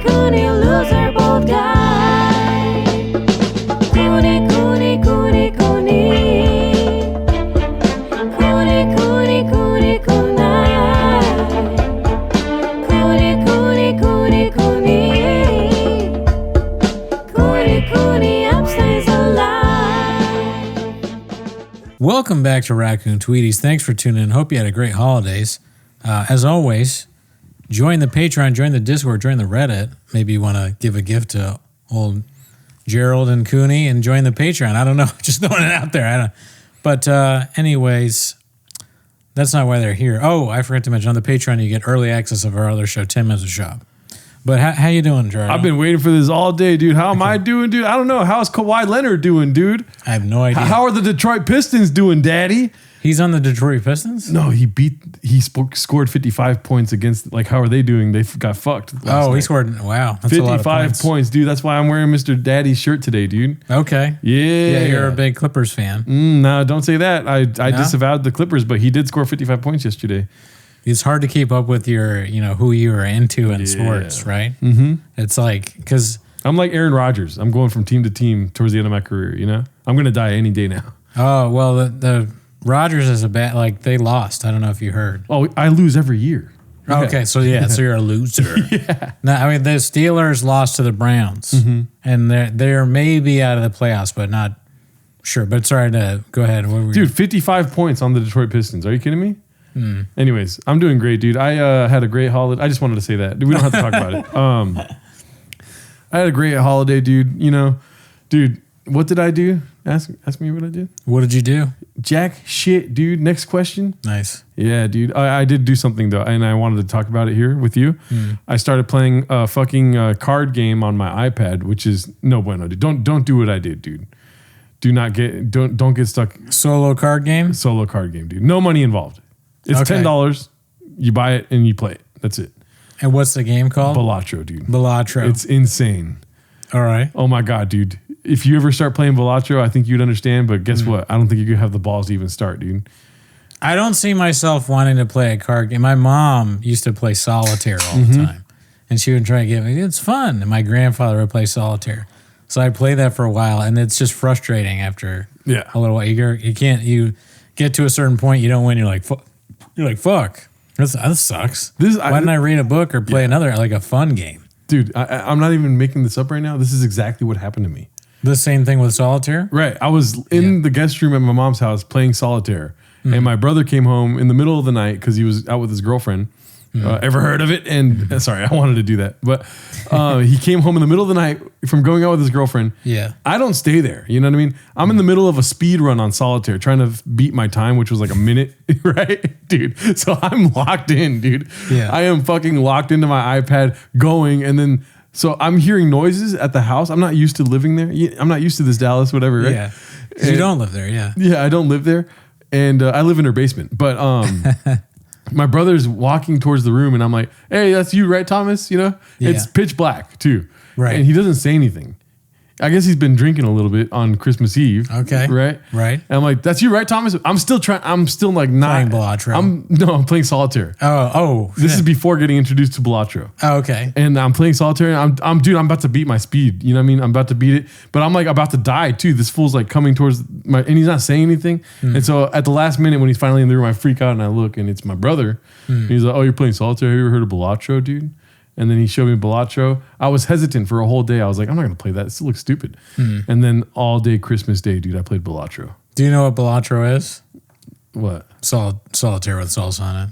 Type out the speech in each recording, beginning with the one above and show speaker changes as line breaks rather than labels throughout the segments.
Cooney, loser, bold guy. Cooney, Cooney, Cooney, Cooney. Cooney, Cooney, Cooney, Cooney. Cooney, Cooney, Cooney, Cooney. Cooney, Cooney, upstays alive.
Welcome back to Raccoon Tweeties. Thanks for tuning in. Hope you had a great holidays. As always, join the Patreon, join the Discord, join the Reddit. Maybe you want to give a gift to old Gerald and Cooney and join the Patreon. I don't know. Just throwing it out there. But anyways, that's not why they're here. Oh, I forgot to mention, on the Patreon, you get early access of our other show, 10 Minutes of Shop. But how you doing, Gerald?
I've been waiting for this all day, dude. How am I doing, dude? I don't know. How's Kawhi Leonard doing, dude?
I have no idea.
How are the Detroit Pistons doing, daddy?
He's on the Detroit Pistons?
No, he scored 55 points against, like, how are they doing? They got fucked.
Oh, he scored, wow. That's
55
a lot of points,
dude. That's why I'm wearing Mr. Daddy's shirt today, dude.
Okay.
Yeah.
Yeah, you're a big Clippers fan.
No, don't say that. I disavowed the Clippers, but he did score 55 points yesterday.
It's hard to keep up with your, who you are into in sports, right? Mm-hmm. It's like, because
I'm like Aaron Rodgers. I'm going from team to team towards the end of my career, I'm going to die any day now.
Oh, well, the Rodgers is a bad, like, they lost. I don't know if you heard.
Oh, I lose every year.
Yeah. Okay, so you're a loser.
Yeah.
No, I mean, the Steelers lost to the Browns, and they're maybe out of the playoffs, but not sure. But sorry to go ahead. What were
Dude, 55 points on the Detroit Pistons. Are you kidding me? Anyways, I'm doing great, dude. I had a great holiday. I just wanted to say that. We don't have to talk about it. I had a great holiday, dude. Dude, what did I do? Ask me what I did.
What did you do?
Jack shit, dude. Next question.
Nice.
Yeah, dude. I did do something though, and I wanted to talk about it here with you. I started playing a fucking card game on my iPad, which is no bueno, dude. Don't do what I did, dude. Don't get stuck.
Solo card game?
Solo card game, dude. No money involved. It's $10. You buy it and you play it. That's it.
And what's the game called?
Balatro, dude.
Balatro.
It's insane.
All right.
Oh my God, dude. If you ever start playing Balatro, I think you'd understand, but guess what? I don't think you could have the balls to even start, dude.
I don't see myself wanting to play a card game. My mom used to play solitaire all the time, and she would try to get me, it's fun. And my grandfather would play solitaire. So I played that for a while, and it's just frustrating after a little while. You get to a certain point, you don't win, you're like, fuck. That sucks. Why didn't I read a book or play another, like a fun game?
Dude, I'm not even making this up right now. This is exactly what happened to me.
The same thing with solitaire?
Right. I was in the guest room at my mom's house playing solitaire. And my brother came home in the middle of the night because he was out with his girlfriend. Ever heard of it? And sorry, I wanted to do that. But he came home in the middle of the night from going out with his girlfriend.
Yeah.
I don't stay there. You know what I mean? I'm in the middle of a speed run on solitaire trying to beat my time, which was like a minute, right? Dude. So I'm locked in, dude.
Yeah.
I am fucking locked into my iPad going. And then, so I'm hearing noises at the house. I'm not used to living there. I'm not used to this Dallas, whatever, right?
Yeah. You don't live there, yeah.
Yeah, I don't live there. And I live in her basement. But my brother's walking towards the room and I'm like, hey, that's you, right, Thomas? It's pitch black too.
Right.
And he doesn't say anything. I guess he's been drinking a little bit on Christmas Eve.
Okay.
Right?
Right.
And I'm like, that's you, right, Thomas? I'm still like not.
Playing Balatro.
I'm playing solitaire.
Oh.
This is before getting introduced to Balatro.
Oh, okay.
And I'm playing solitaire and I'm about to beat my speed. You know what I mean? I'm about to beat it. But I'm like about to die too. This fool's like coming towards and he's not saying anything. And so at the last minute when he's finally in the room, I freak out and I look and it's my brother. And he's like, oh, you're playing solitaire? Have you ever heard of Balatro, dude? And then he showed me Balatro. I was hesitant for a whole day. I was like, I'm not going to play that. This looks stupid. And then all day Christmas Day, dude, I played Balatro.
Do you know what Balatro is?
What?
Solitaire with salsa on it.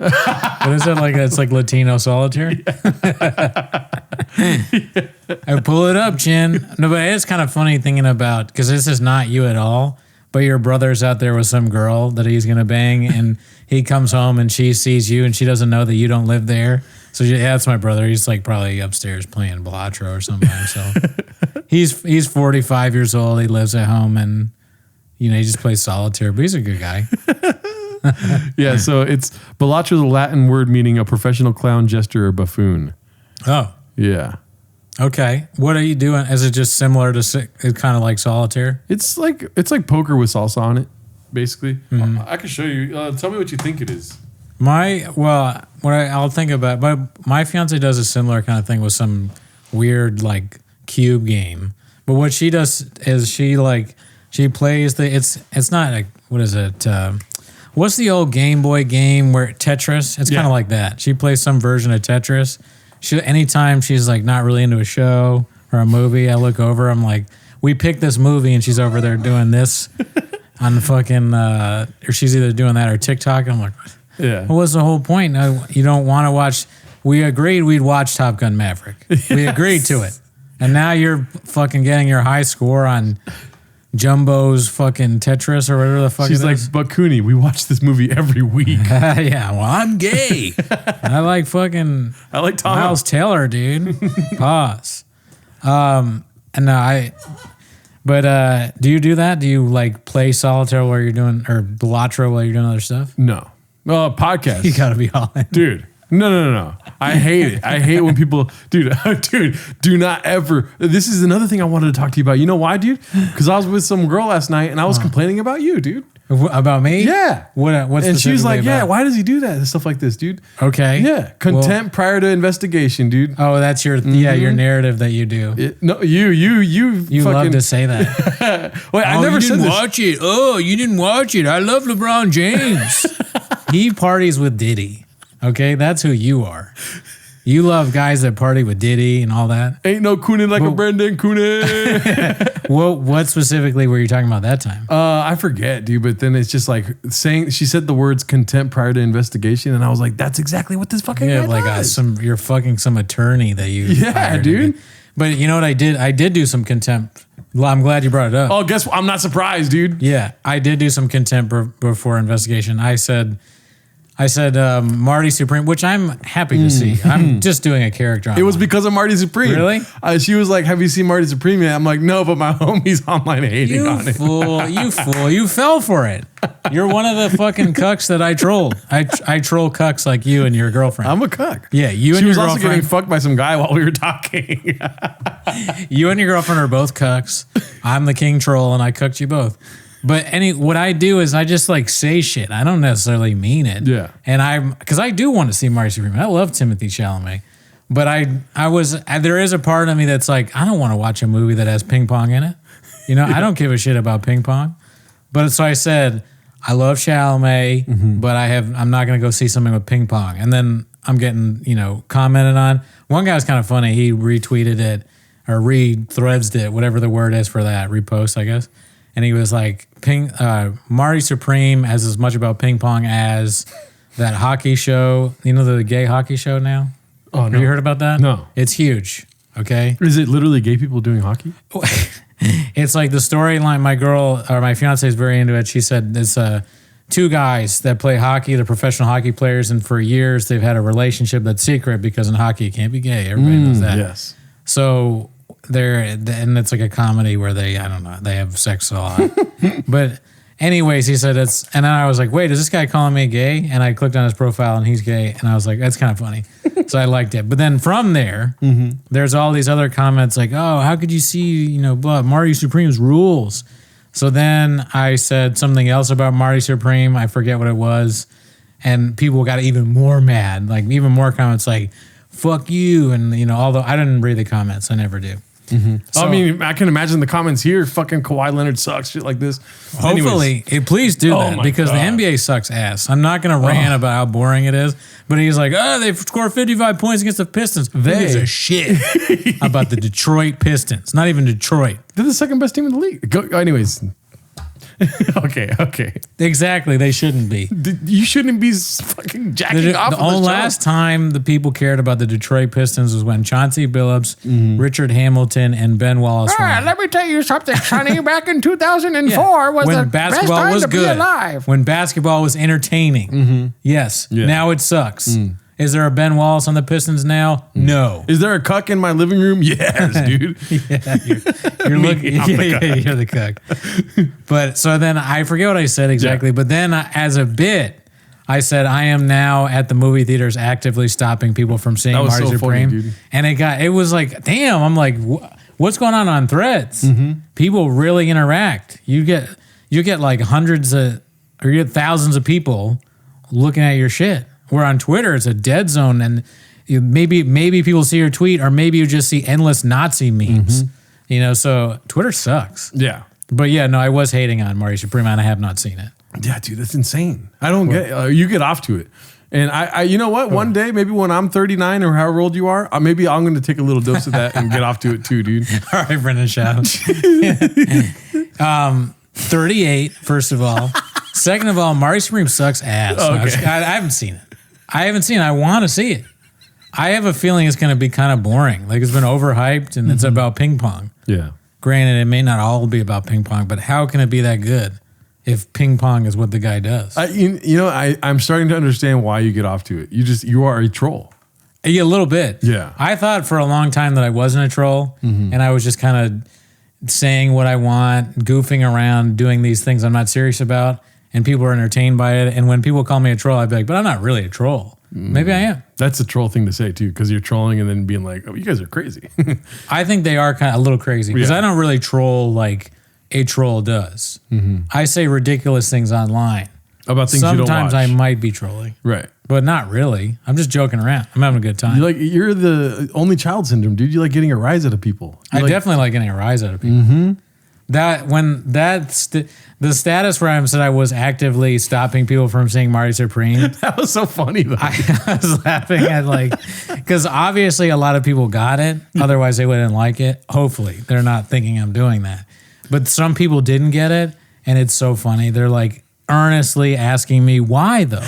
What is it like? It's like Latino solitaire? I pull it up, Chin. No, but it's kind of funny thinking about, because this is not you at all, but your brother's out there with some girl that he's going to bang, and he comes home and she sees you and she doesn't know that you don't live there. So that's my brother. He's like probably upstairs playing Balatro or something. So he's 45 years old. He lives at home and he just plays solitaire, but he's a good guy.
Yeah, so it's Balatro is a Latin word meaning a professional clown, jester, or buffoon.
Oh.
Yeah.
Okay. What are you doing? Is it just similar to kind of like solitaire?
It's like poker with salsa on it, basically. I can show you. Tell me what you think it is.
I'll think about, but my fiance does a similar kind of thing with some weird like cube game. But what she does is she plays it's not like, what is it? What's the old Game Boy game where Tetris? It's kind of like that. She plays some version of Tetris. Anytime she's like not really into a show or a movie, I look over, I'm like, we picked this movie and she's over there doing this on the fucking, or she's either doing that or TikTok. I'm like,
Yeah.
what was the whole point? No, you don't want to watch. We agreed we'd watch Top Gun Maverick. We agreed to it. And now you're fucking getting your high score on Jumbo's fucking Tetris or whatever the fuck
She's
it
like,
is.
but Cooney, we watch this movie every week.
Yeah, well, I'm gay. I like fucking
I like Tom.
Miles Taylor, dude. Pause. And no, do you do that? Do you like play solitaire while you're doing, or Balatro while you're doing other stuff?
No. Podcast.
You gotta be all in.
Dude. No. I hate it. I hate when people, dude, do not ever. This is another thing I wanted to talk to you about. You know why, dude? Because I was with some girl last night and I was complaining about you, dude.
About me?
Yeah.
What's
and she was like,
specifically
yeah,
about?
why does he do that? And stuff like this, dude.
Okay.
Yeah. Contempt prior to investigation, dude.
Oh, that's your your narrative that you do.
No, you
You
fucking,
love to say that.
Wait, I never said this.
Watch it. Oh, you didn't watch it. I love LeBron James. He parties with Diddy. Okay, that's who you are. You love guys that party with Diddy and all that.
Ain't no Coonin like a Brendan Coonin.
What specifically were you talking about that time?
I forget, dude. But then it's just like saying, she said the words contempt prior to investigation, and I was like, that's exactly what this fucking guy
like
does.
you're fucking some attorney that you. hired,
dude.
But you know what I did? I did do some contempt. Well, I'm glad you brought it up.
Oh, guess what? I'm not surprised, dude.
Yeah, I did do some contempt before investigation. I said Marty Supreme, which I'm happy to see. I'm just doing a character.
It was because of Marty Supreme.
Really?
She was like, have you seen Marty Supreme yet? I'm like, no, but my homie's online hating on it.
You fool. You fell for it. You're one of the fucking cucks that I trolled. I troll cucks like you and your girlfriend.
I'm a cuck.
Yeah, you and
She
your
was also getting
girlfriend.
fucked by some guy while we were talking.
You and your girlfriend are both cucks. I'm the king troll and I cucked you both. But what I do is I just like say shit. I don't necessarily mean it.
Yeah.
And because I do want to see Marty Supreme. I love Timothy Chalamet. But there is a part of me that's like, I don't want to watch a movie that has ping pong in it. You know, I don't give a shit about ping pong. But so I said, I love Chalamet, but I'm not going to go see something with ping pong. And then I'm getting, commented on. One guy was kind of funny. He retweeted it or re-threads it, whatever the word is for that, repost, I guess. And he was like, Marty Supreme has as much about ping pong as that hockey show. You know the gay hockey show now?
Oh, no.
Have you heard about that?
No.
It's huge, okay?
Is it literally gay people doing hockey?
It's like the storyline. My fiance is very into it. She said it's two guys that play hockey. They're professional hockey players. And for years, they've had a relationship that's secret because in hockey, you can't be gay. Everybody knows that.
Yes.
So and it's like a comedy where they have sex a lot. But anyways, he said and then I was like, wait, is this guy calling me gay? And I clicked on his profile and he's gay. And I was like, that's kind of funny. So I liked it. But then from there, there's all these other comments like, oh, how could you see, Marty Supreme's rules? So then I said something else about Marty Supreme. I forget what it was. And people got even more mad, like even more comments like, fuck you. And, although I didn't read the comments, I never do. So,
I mean, I can imagine the comments here. Fucking Kawhi Leonard sucks, shit like this.
Hopefully, please do that
my
because
God.
the NBA sucks ass. I'm not going to rant about how boring it is, but he's like, they've scored 55 points against the Pistons. Who gives a shit about the Detroit Pistons? Not even Detroit.
They're the second best team in the league. Anyways. Okay.
Exactly. They shouldn't be.
You shouldn't be fucking jacking off.
The only last time the people cared about the Detroit Pistons was when Chauncey Billups, Richard Hamilton, and Ben Wallace won.
Let me tell you something, Sonny. Back in 2004 was
when
the
basketball
best time
was
to
good.
be alive.
When basketball was entertaining. Yes.
Yeah.
Now it sucks. Is there a Ben Wallace on the Pistons now? No.
Is there a cuck in my living room? Yes, dude.
You're looking. You're the cuck. But so then I forget what I said exactly.
Yeah.
But then as a bit, I said I am now at the movie theaters actively stopping people from seeing
That was
Marty
so funny,
Supreme.
dude.
And it was like, damn. I'm like, what's going on Threads? People really interact. You get like hundreds of, or you get thousands of people looking at your shit. Where on Twitter, it's a dead zone. And maybe people see your tweet, or maybe you just see endless Nazi memes. You know, so Twitter sucks.
Yeah.
But yeah, no, I was hating on Marty Supreme, and I have not seen it.
Yeah, dude, that's insane. I don't get it. You get off to it. And I you know what? One day, maybe when I'm 39 or however old you are, maybe I'm going to take a little dose of that and get off to it too, dude.
All right, Brendan, shout. 38, first of all. Second of all, Marty Supreme sucks ass.
Okay.
I haven't seen it. I want to see it. I have a feeling it's going to be kind of boring. Like, it's been overhyped, and it's about ping pong.
Yeah.
Granted, it may not all be about ping pong, but how can it be that good if ping pong is what the guy does?
I'm starting to understand why you get off to it. You are a troll.
Yeah, a little bit.
Yeah.
I thought for a long time that I wasn't a troll, and I was just kind of saying what I want, goofing around, doing these things I'm not serious about, and people are entertained by it. And when people call me a troll, I'd be like, but I'm not really a troll. Maybe I am.
That's a troll thing to say too, because you're trolling and then being like, "Oh, you guys are crazy."
I think they are kind of a little crazy, because I don't really troll like a troll does. I say ridiculous things online
About things you don't watch.
Sometimes I might be trolling,
Right.
but not really. I'm just joking around. I'm having a good time.
You're the only child syndrome, dude. You like getting a rise out of people.
I definitely like getting a rise out of people. The status where I said I was actively stopping people from seeing Marty Supreme.
That was so funny though.
I was laughing at because obviously a lot of people got it. Otherwise they wouldn't like it. Hopefully they're not thinking I'm doing that. But some people didn't get it. And it's so funny. They're like earnestly asking me, why though?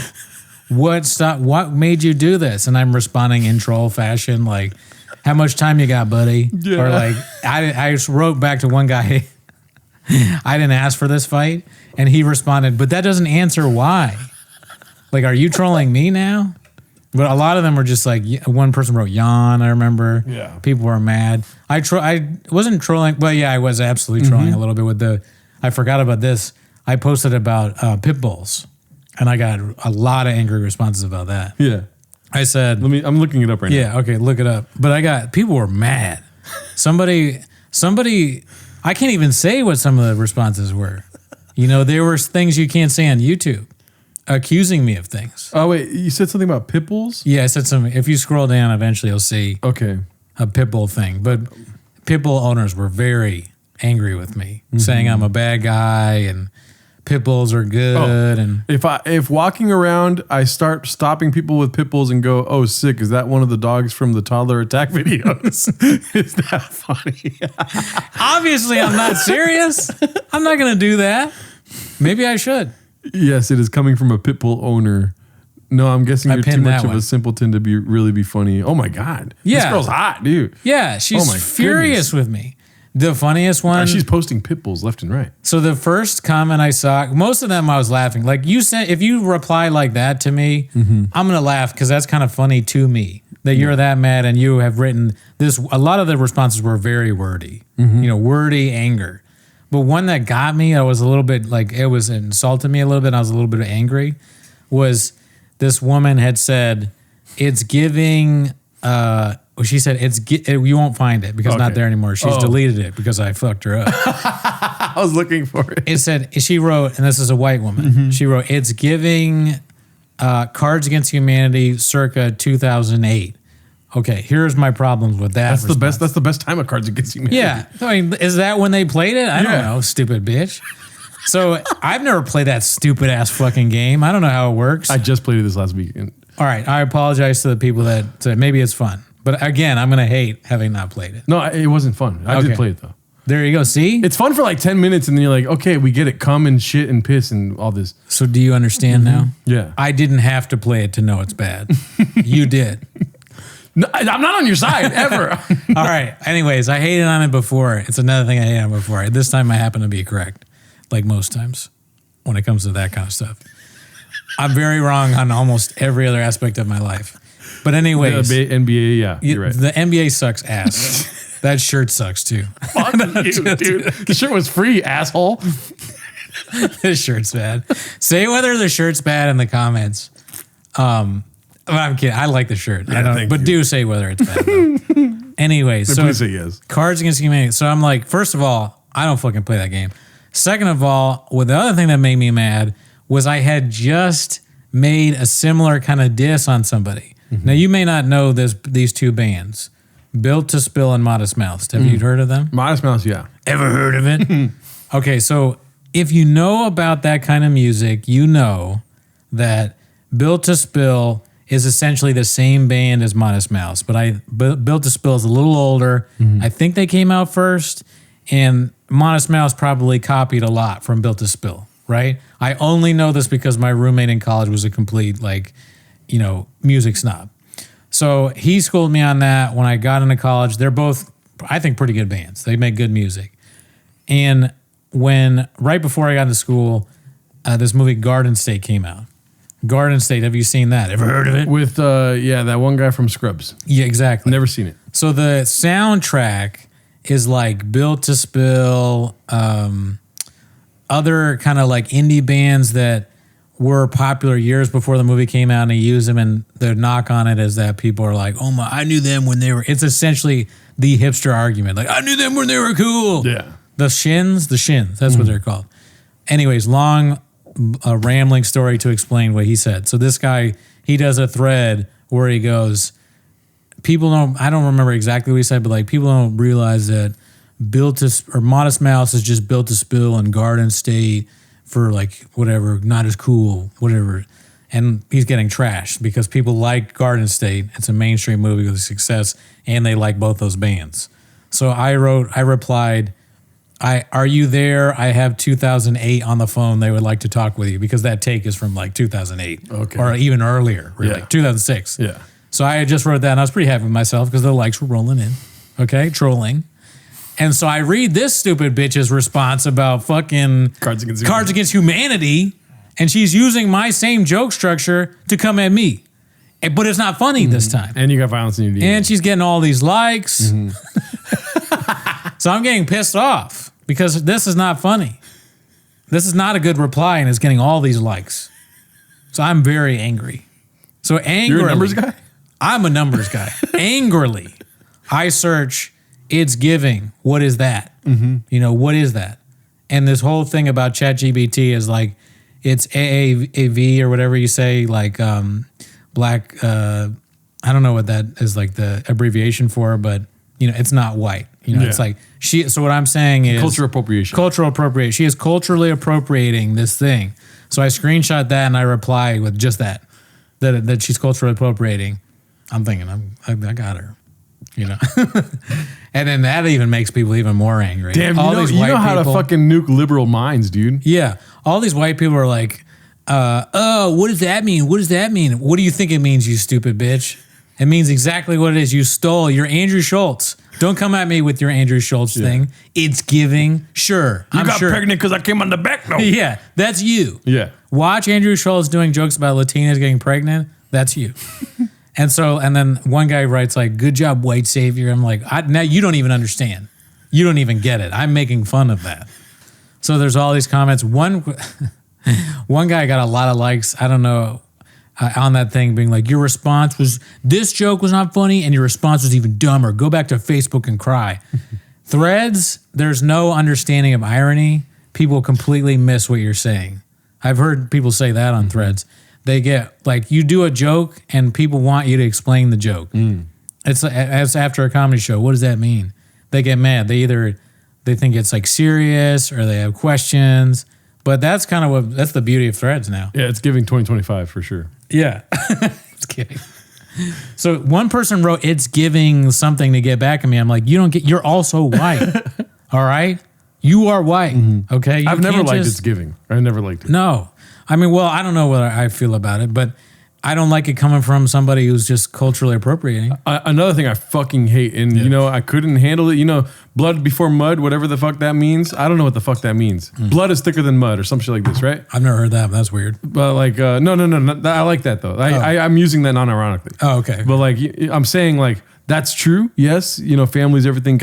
What made you do this? And I'm responding in troll fashion. Like, how much time you got, buddy?
Yeah.
Or like, I just wrote back to one guy, I didn't ask for this fight. And he responded, but that doesn't answer why. Like, are you trolling me now? But a lot of them were just like, one person wrote yawn, I remember.
Yeah.
People were mad. I wasn't trolling, but yeah, I was absolutely trolling a little bit with I forgot about this. I posted about pit bulls, and I got a lot of angry responses about that.
Yeah.
I said,
I'm looking it up right now.
yeah, okay, look it up. But people were mad. Somebody, I can't even say what some of the responses were. You know, there were things you can't say on YouTube accusing me of things.
Oh, wait. You said something about pit bulls?
Yeah, I said something. If you scroll down, eventually you'll see
Okay.
a pit bull thing. But pit bull owners were very angry with me, saying I'm a bad guy and pit bulls are good. And
If walking around, I start stopping people with pit bulls and go, "Oh, sick! Is that one of the dogs from the toddler attack videos?" Is that funny?
obviously, I'm not serious. I'm not going to do that. Maybe I should.
Yes, it is coming from a pit bull owner. No, I'm guessing you're too
pinned
much
that
of a
one.
simpleton to really be funny. Oh my god,
Yeah.
this girl's hot, dude.
Yeah, she's
Oh my
furious with me. The funniest one.
She's posting pit bulls left and right.
So the first comment I saw, most of them I was laughing. Like you said, if you reply like that to me, I'm gonna laugh because that's kind of funny to me that you're that mad and you have written this. A lot of the responses were very wordy, wordy anger. But one that got me, I was a little bit like it was insulted me a little bit. And I was a little bit angry. Was this woman had said, "It's giving." She said, you won't find it because it's not there anymore. She's deleted it because I fucked her up.
I was looking for it.
It said, she wrote, and this is a white woman. She wrote, "It's giving Cards Against Humanity circa 2008. Okay, here's my problems with that.
That's the best. That's the best time of Cards Against Humanity.
Yeah. I mean, is that when they played it? I don't
Yeah.
know, stupid bitch. So I've never played that stupid ass fucking game. I don't know how it works.
I just played it this last week.
All right. I apologize to the people that said maybe it's fun. But again, I'm going to hate having not played it.
No, it wasn't fun. I
Okay.
did play it though.
There you go. See?
It's fun for like 10 minutes and then you're like, okay, we get it. Come and shit and piss and all this.
So do you understand now?
Yeah.
I didn't have to play it to know it's bad. You did.
No, I'm not on your side ever.
All right. Anyways, I hated on it before. It's another thing I hated on before. This time I happen to be correct, like most times when it comes to that kind of stuff. I'm very wrong on almost every other aspect of my life. But anyways,
The NBA, yeah, you're right.
The NBA sucks ass. That shirt sucks too.
Fuck you, dude. The shirt was free, asshole.
This shirt's bad. Say whether the shirt's bad in the comments. I'm kidding. I like the shirt. I don't,
thank
but
you.
do say whether it's bad. Though. Anyways, so
Please say yes.
Cards Against Humanity. So I'm like, first of all, I don't fucking play that game. Second of all, the other thing that made me mad was I had just made a similar kind of diss on somebody. Now, you may not know these two bands, Built to Spill and Modest Mouse. Have you heard of them?
Modest Mouse, yeah.
Ever heard of it? Okay, so if you know about that kind of music, you know that Built to Spill is essentially the same band as Modest Mouse, but Built to Spill is a little older. I think they came out first, and Modest Mouse probably copied a lot from Built to Spill, right? I only know this because my roommate in college was a complete, music snob. So he schooled me on that when I got into college. They're both, I think, pretty good bands. They make good music. And right before I got into school, this movie Garden State came out. Garden State, have you seen that? Ever heard of it?
With, that one guy from Scrubs.
Yeah, exactly.
Never seen it.
So the soundtrack is like Built to Spill, other kind of like indie bands that were popular years before the movie came out, and they use them, and the knock on it is that people are like, oh my, I knew them when they were, it's essentially the hipster argument. Like, I knew them when they were cool.
Yeah.
The Shins, that's what they're called. Anyways, long rambling story to explain what he said. So this guy, he does a thread where he goes, I don't remember exactly what he said, but like people don't realize that Modest Mouse is just Built to Spill and Garden State for like whatever, not as cool, whatever. And he's getting trashed because people like Garden State. It's a mainstream movie with success, and they like both those bands. So I replied, are you there? I have 2008 on the phone. They would like to talk with you, because that take is from like 2008 or even earlier, really, 2006.
Yeah.
So I just wrote that, and I was pretty happy with myself because the likes were rolling in. Okay, trolling. And so I read this stupid bitch's response about fucking Cards Against Humanity, and she's using my same joke structure to come at me. But it's not funny this time.
And you got violence in your DNA.
And she's getting all these likes. So I'm getting pissed off because this is not funny. This is not a good reply, and it's getting all these likes. So I'm very angry. So angrily.
You're a numbers guy?
I'm a numbers guy. Angrily, I search, it's giving. What is that? What is that? And this whole thing about ChatGPT is like, it's AAV or whatever you say, like black, I don't know what that is like the abbreviation for, but it's not white. It's like so what I'm saying is
cultural appropriation.
Cultural appropriation. She is culturally appropriating this thing. So I screenshot that and I reply with just that she's culturally appropriating. I'm thinking, I got her, and then that even makes people even more angry.
Damn, you know how to fucking nuke liberal minds, dude.
Yeah, all these white people are like, what does that mean? What does that mean? What do you think it means, you stupid bitch? It means exactly what it is. You stole your Andrew Schultz. Don't come at me with your Andrew Schultz thing. It's giving. Sure.
You got pregnant because I came on the back note.
Yeah, that's you.
Yeah.
Watch Andrew Schultz doing jokes about Latinas getting pregnant. That's you. And then one guy writes like, good job, white savior. I'm like, now you don't even understand. You don't even get it. I'm making fun of that. So there's all these comments. One guy got a lot of likes. I don't know. On that thing being like, your response was, this joke was not funny, and your response was even dumber. Go back to Facebook and cry. Threads, there's no understanding of irony. People completely miss what you're saying. I've heard people say that on Threads. They get, like, you do a joke, and people want you to explain the joke. It's after a comedy show. What does that mean? They get mad. They think it's, like, serious, or they have questions. But that's kind of that's the beauty of Threads now.
Yeah, it's giving 2025 for sure.
Yeah. It's giving. So one person wrote, it's giving something to get back at me. I'm like, you're also white. All right? You are white. Okay?
I've never liked it's giving. I never liked it.
No. I mean, well, I don't know what I feel about it, but I don't like it coming from somebody who's just culturally appropriating.
Another thing I fucking hate, and I couldn't handle it. Blood before mud, whatever the fuck that means. I don't know what the fuck that means. Blood is thicker than mud or some shit like this, right?
I've never heard that, but that's weird.
But like, no. I like that though. I'm using that non-ironically.
Oh, okay.
But like, I'm saying like, that's true. Yes. Families, everything.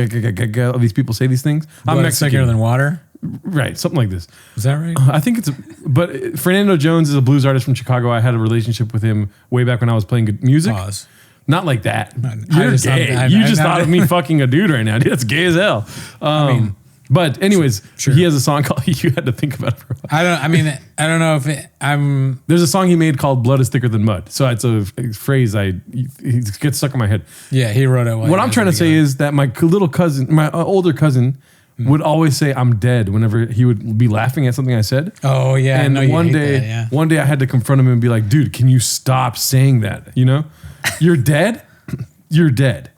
All these people say these things. I'm Mexican.
Thicker than water?
Right, something like this.
Is that right?
I think but Fernando Jones is a blues artist from Chicago. I had a relationship with him way back when I was playing good music.
Pause.
Not like that. You're gay. You just thought of me fucking a dude right now. Dude, that's gay as hell. But anyways,
Sure.
he has a song called You Had to Think About It for a while.
I don't know if I'm.
There's a song he made called Blood is Thicker Than Mud. So it's a phrase it gets stuck in my head.
Yeah, he wrote it.
What I'm trying to say is that my little cousin, my older cousin, would always say I'm dead whenever he would be laughing at something I said.
Oh yeah,
And
I know you
one
hate
day,
that, yeah.
one day I had to confront him and be like, dude, can you stop saying that? You know, you're dead. You're dead.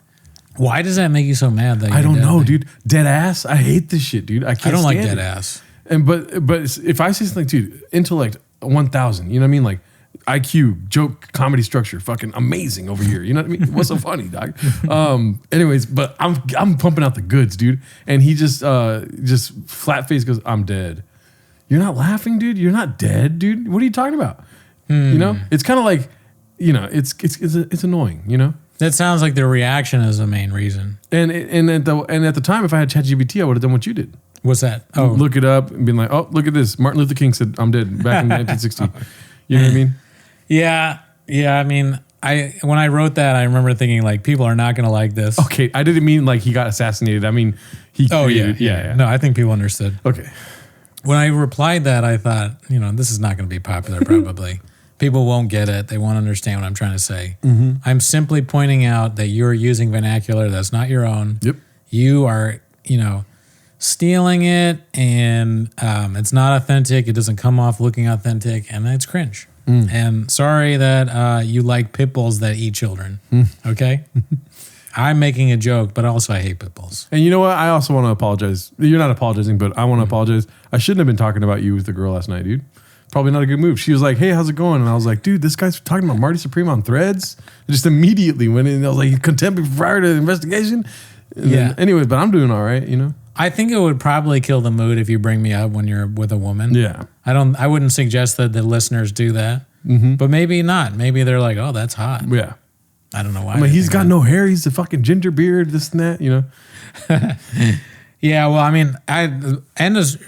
Why does that make you so mad? That
I don't
you're dead,
know,
man?
dude. Dead ass. I hate this shit, dude. I can't.
I don't like
stand
dead
it.
ass.
And but if I say something, dude, intellect 1,000. You know what I mean? Like IQ, joke, comedy structure, fucking amazing over here. You know what I mean? What's so funny, dog? Anyways, but I'm pumping out the goods, dude. And he just flat face goes, "I'm dead." You're not laughing, dude. You're not dead, dude. What are you talking about? You know, it's kind of like, you know, it's annoying. You know.
That sounds like the reaction is the main reason.
And at the time, if I had ChatGPT, I would have done what you did.
What's that? Oh,
Look it up and be like, oh, look at this. Martin Luther King said, "I'm dead" back in 1960. You know what I mean?
yeah. I mean, when I wrote that, I remember thinking like, people are not going to like this.
Okay, I didn't mean like he got assassinated. I mean, he.
Oh
created,
yeah. No, I think people understood.
Okay.
When I replied that, I thought, you know, this is not going to be popular probably. People won't get it. They won't understand what I'm trying to say.
Mm-hmm.
I'm simply pointing out that you're using vernacular that's not your own.
Yep.
You are, you know, stealing it, and it's not authentic. It doesn't come off looking authentic, and it's cringe. And sorry that you like pit bulls that eat children. Okay? I'm making a joke, but also I hate pit bulls.
And you know what? I also want to apologize. You're not apologizing, but I want to apologize. I shouldn't have been talking about you with the girl last night, dude. Probably not a good move. She was like, "Hey, how's it going?" And I was like, "Dude, this guy's talking about Marty Supreme on Threads." I just immediately went in. I was like, "Contempt prior to investigation." And then, anyway, but I'm doing all right, you know.
I think it would probably kill the mood if you bring me up when you're with a woman.
Yeah.
I wouldn't suggest that the listeners do that. But maybe not. Maybe they're like, "Oh, that's hot."
Yeah.
I don't know why.
I'm like, he's got no hair. He's a fucking ginger beard. This and that, you know.
Yeah, well, I mean,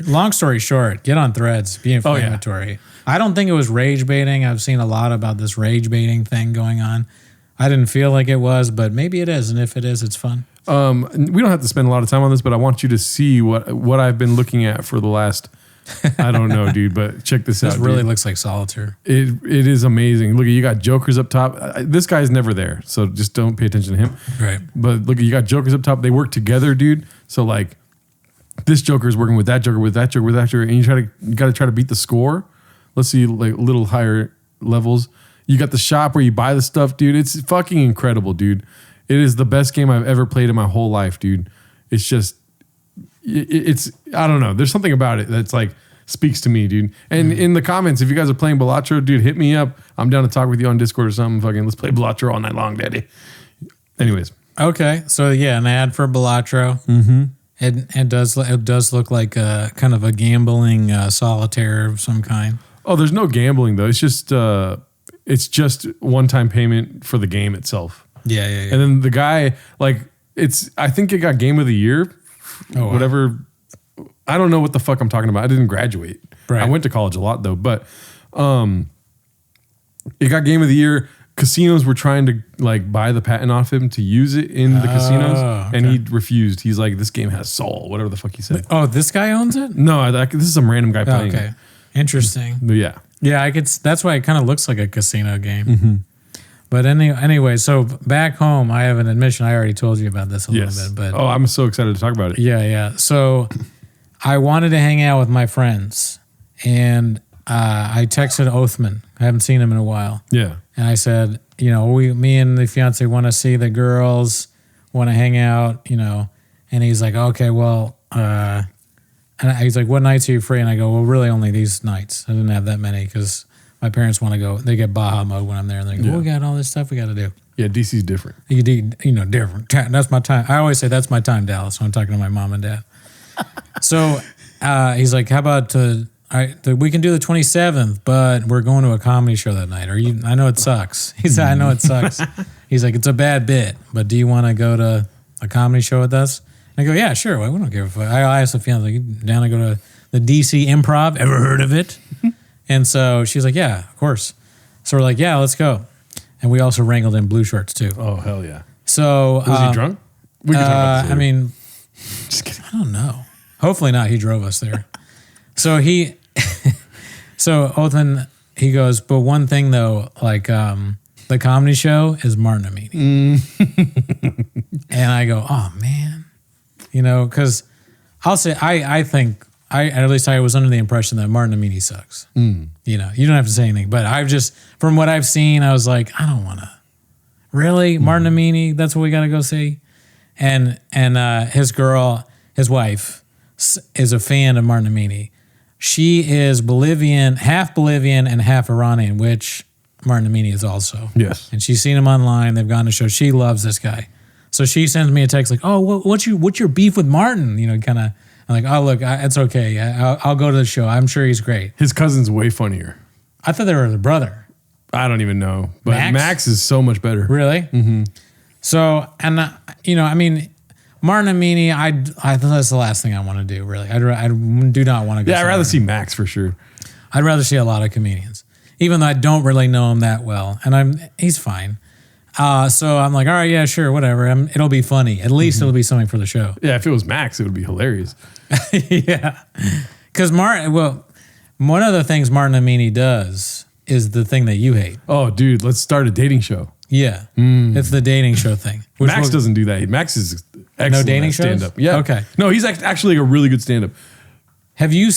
long story short, get on Threads, be inflammatory. I don't think it was rage baiting. I've seen a lot about this rage baiting thing going on. I didn't feel like it was, but maybe it is. And if it is, it's fun.
We don't have to spend a lot of time on this, but I want you to see what I've been looking at for the last, I don't know, dude, but check this out.
This really
dude.
looks like solitaire.
It is amazing. Look, you got jokers up top. This guy's never there, so just don't pay attention to him.
Right.
But look, you got jokers up top. They work together, dude. So like, this joker is working with that joker, with that joker, with that joker, and you got to try to beat the score. Let's see, like little higher levels. You got the shop where you buy the stuff, dude. It's fucking incredible, dude. It is the best game I've ever played in my whole life, dude. It's just, it's I don't know. There's something about it that's like speaks to me, dude. And in the comments, if you guys are playing Balatro, dude, hit me up. I'm down to talk with you on Discord or something. Fucking let's play Balatro all night long, daddy. Anyways.
Okay, so yeah, an ad for Balatro. Mm-hmm. It does look like a kind of a gambling solitaire of some kind.
Oh, there's no gambling though. It's just one-time payment for the game itself.
Yeah.
And then the guy, like, I think it got Game of the Year.
Oh, wow.
Whatever. I don't know what the fuck I'm talking about. I didn't graduate.
Right.
I went to college a lot though, but it got Game of the Year. Casinos were trying to like buy the patent off him to use it in the casinos, and he refused. He's like, "This game has soul," whatever the fuck he said.
Oh, this guy owns it?
No, this is some random guy playing.
Okay, interesting.
But yeah.
Yeah, I could. That's why it kind of looks like a casino game. But anyway, so back home, I have an admission. I already told you about this a little bit, but
I'm so excited to talk about it.
Yeah. So I wanted to hang out with my friends, and I texted Othman. I haven't seen him in a while.
Yeah.
And I said, you know, me and the fiance want to see the girls, want to hang out, you know. And he's like, okay, well, and he's like, what nights are you free? And I go, well, really only these nights. I didn't have that many because my parents want to go. They get Baja mode when I'm there, and they go, well, we got all this stuff we got to do.
Yeah, DC's different.
Different. That's my time. I always say that's my time, Dallas, when I'm talking to my mom and dad. So he's like, how about we can do the 27th, but we're going to a comedy show that night. I know it sucks. He said, I know it sucks. He's like, it's a bad bit, but do you want to go to a comedy show with us? And I go, yeah, sure. Well, we don't give a fuck. I asked the fiance, like, you down to go to the DC Improv? Ever heard of it? And so she's like, yeah, of course. So we're like, yeah, let's go. And we also wrangled in blue shirts too.
Oh, hell yeah.
So
Was he drunk? We can talk about this later.
I mean,
Just kidding.
I don't know. Hopefully not. He drove us there. So Othman, he goes, but one thing though, like the comedy show is Martin Amini. And I go, oh man, because I'll say, at least I was under the impression that Martin Amini sucks. You don't have to say anything, but from what I've seen, I was like, I don't want to. Really? Martin Amini? That's what we got to go see? And his wife is a fan of Martin Amini. She is half Bolivian and half Iranian, which Martin Amini is also.
Yes.
And she's seen him online. They've gone to show. She loves this guy. So she sends me a text like, oh, what's your beef with Martin? Kind of. I'm like, oh, look, it's okay. I'll go to the show. I'm sure he's great.
His cousin's way funnier.
I thought they were the brother.
I don't even know. But
Max
is so much better.
Really? Mm-hmm. So, and, Martin Amini, I thought that's the last thing I want to do, really. I do not want to go.
Yeah, I'd rather see Max for sure.
I'd rather see a lot of comedians, even though I don't really know him that well. And he's fine. So I'm like, all right, yeah, sure, whatever. It'll be funny. At least it'll be something for the show.
Yeah, if it was Max, it would be hilarious.
Yeah. Because one of the things Martin Amini does is the thing that you hate.
Oh, dude, let's start a dating show.
Yeah. It's the dating show thing.
Max doesn't do that. Max is excellent
no dating
at
shows?
stand-up. Yeah.
Okay.
No, he's actually a really good stand-up.
Have you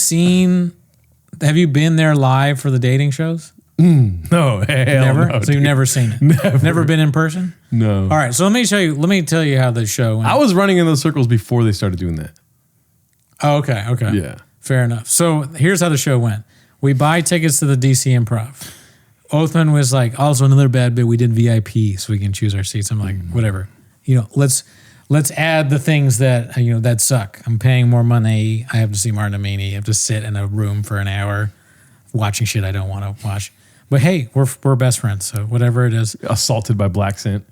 been there live for the dating shows?
No,
never.
No,
so you've never seen it. Never been in person.
No.
All right. So let me tell you how the show went.
I was running in those circles before they started doing that.
Oh, okay.
Yeah.
Fair enough. So here's how the show went. We buy tickets to the DC Improv. Othman was like, also another bad bit. We did VIP so we can choose our seats. I'm like, whatever. Let's add the things that that suck. I'm paying more money. I have to see Martin Amini. I have to sit in a room for an hour watching shit I don't want to watch. But hey, we're best friends, so whatever it is.
Assaulted by black scent.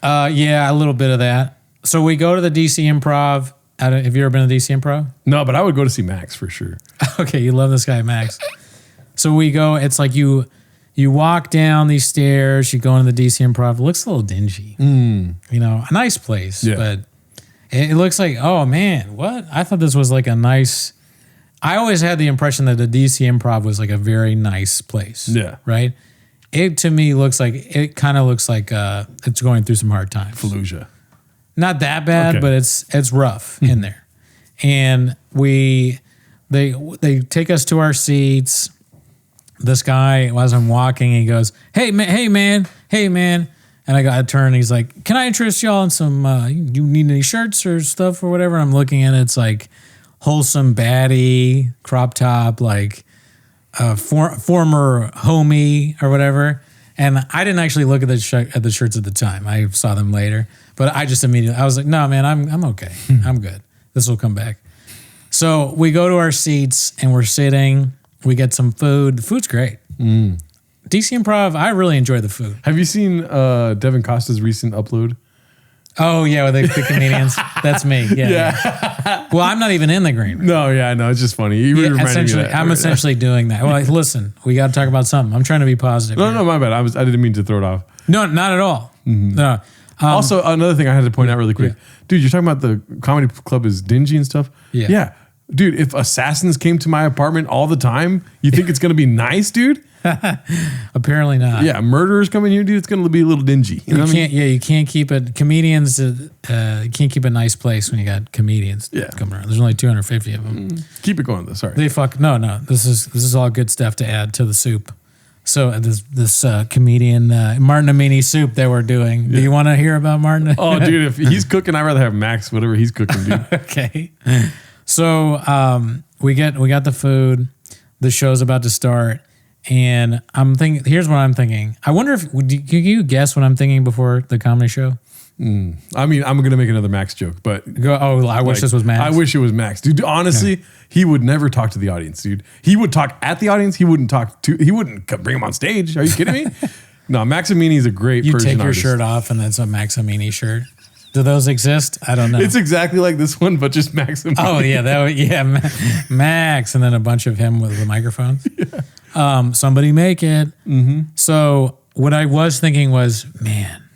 Yeah, a little bit of that. So we go to the DC Improv. Have you ever been to DC Improv?
No, but I would go to see Max for sure.
Okay, you love this guy, Max. So we go. It's like you walk down these stairs. You go into the DC Improv. It looks a little dingy. A nice place, but it looks like, oh man, what? I thought this was like a nice. I always had the impression that the DC Improv was like a very nice place. Yeah. Right? It to me looks like it's going through some hard times.
Fallujah.
Not that bad, but it's rough in there. And they take us to our seats. This guy, as I'm walking, he goes, hey man. And I turn and he's like, can I interest y'all in some, you need any shirts or stuff or whatever? And I'm looking at it, it's like, wholesome baddie crop top, like former homie or whatever. And I didn't actually look at the shirts at the time. I saw them later, but I just immediately I was like, no man, I'm okay. I'm good. This will come back. So we go to our seats and we're sitting. We get some food. The food's great. DC Improv. I really enjoy the food.
Have you seen Devin Costa's recent upload?
Oh yeah, with the comedians. That's me. Yeah. Well, I'm not even in the green room.
No, yeah, no, it's just funny. You really reminded me of that.
I'm essentially doing that. Well, listen, we got to talk about something. I'm trying to be positive.
No, my bad. I didn't mean to throw it off.
No, not at all. No.
Also, another thing I had to point out really quick, dude. You're talking about the comedy club is dingy and stuff.
Yeah.
Yeah, dude. If assassins came to my apartment all the time, you think it's gonna be nice, dude?
Apparently not.
Yeah, murderers coming here, dude. It's gonna be a little dingy. You know what I mean?
Yeah, you can't keep it. Comedians, you can't keep a nice place when you got comedians coming around. There's only 250 of them.
Keep it going though. Sorry.
No. This is all good stuff to add to the soup. So this comedian Martin Amini soup that we're doing. Do you want to hear about Martin?
Oh, dude, if he's cooking, I'd rather have Max, whatever he's cooking, dude.
Okay. So we got the food. The show's about to start. And I'm thinking, here's what I'm thinking. I wonder can you guess what I'm thinking before the comedy show?
I mean, I'm going to make another Max joke, but...
I wish this was Max.
I wish it was Max. Dude, honestly, he would never talk to the audience, dude. He would talk at the audience. He wouldn't bring him on stage. Are you kidding me? No, Max Amini is a great Persian
take your
artist.
shirt off and that's a Max Amini shirt. Do those exist? I don't know.
It's exactly like this one, but just Max Amini.
Oh, yeah. Max. And then a bunch of him with the microphones. Yeah. Somebody make it. Mm-hmm. So what I was thinking was, man,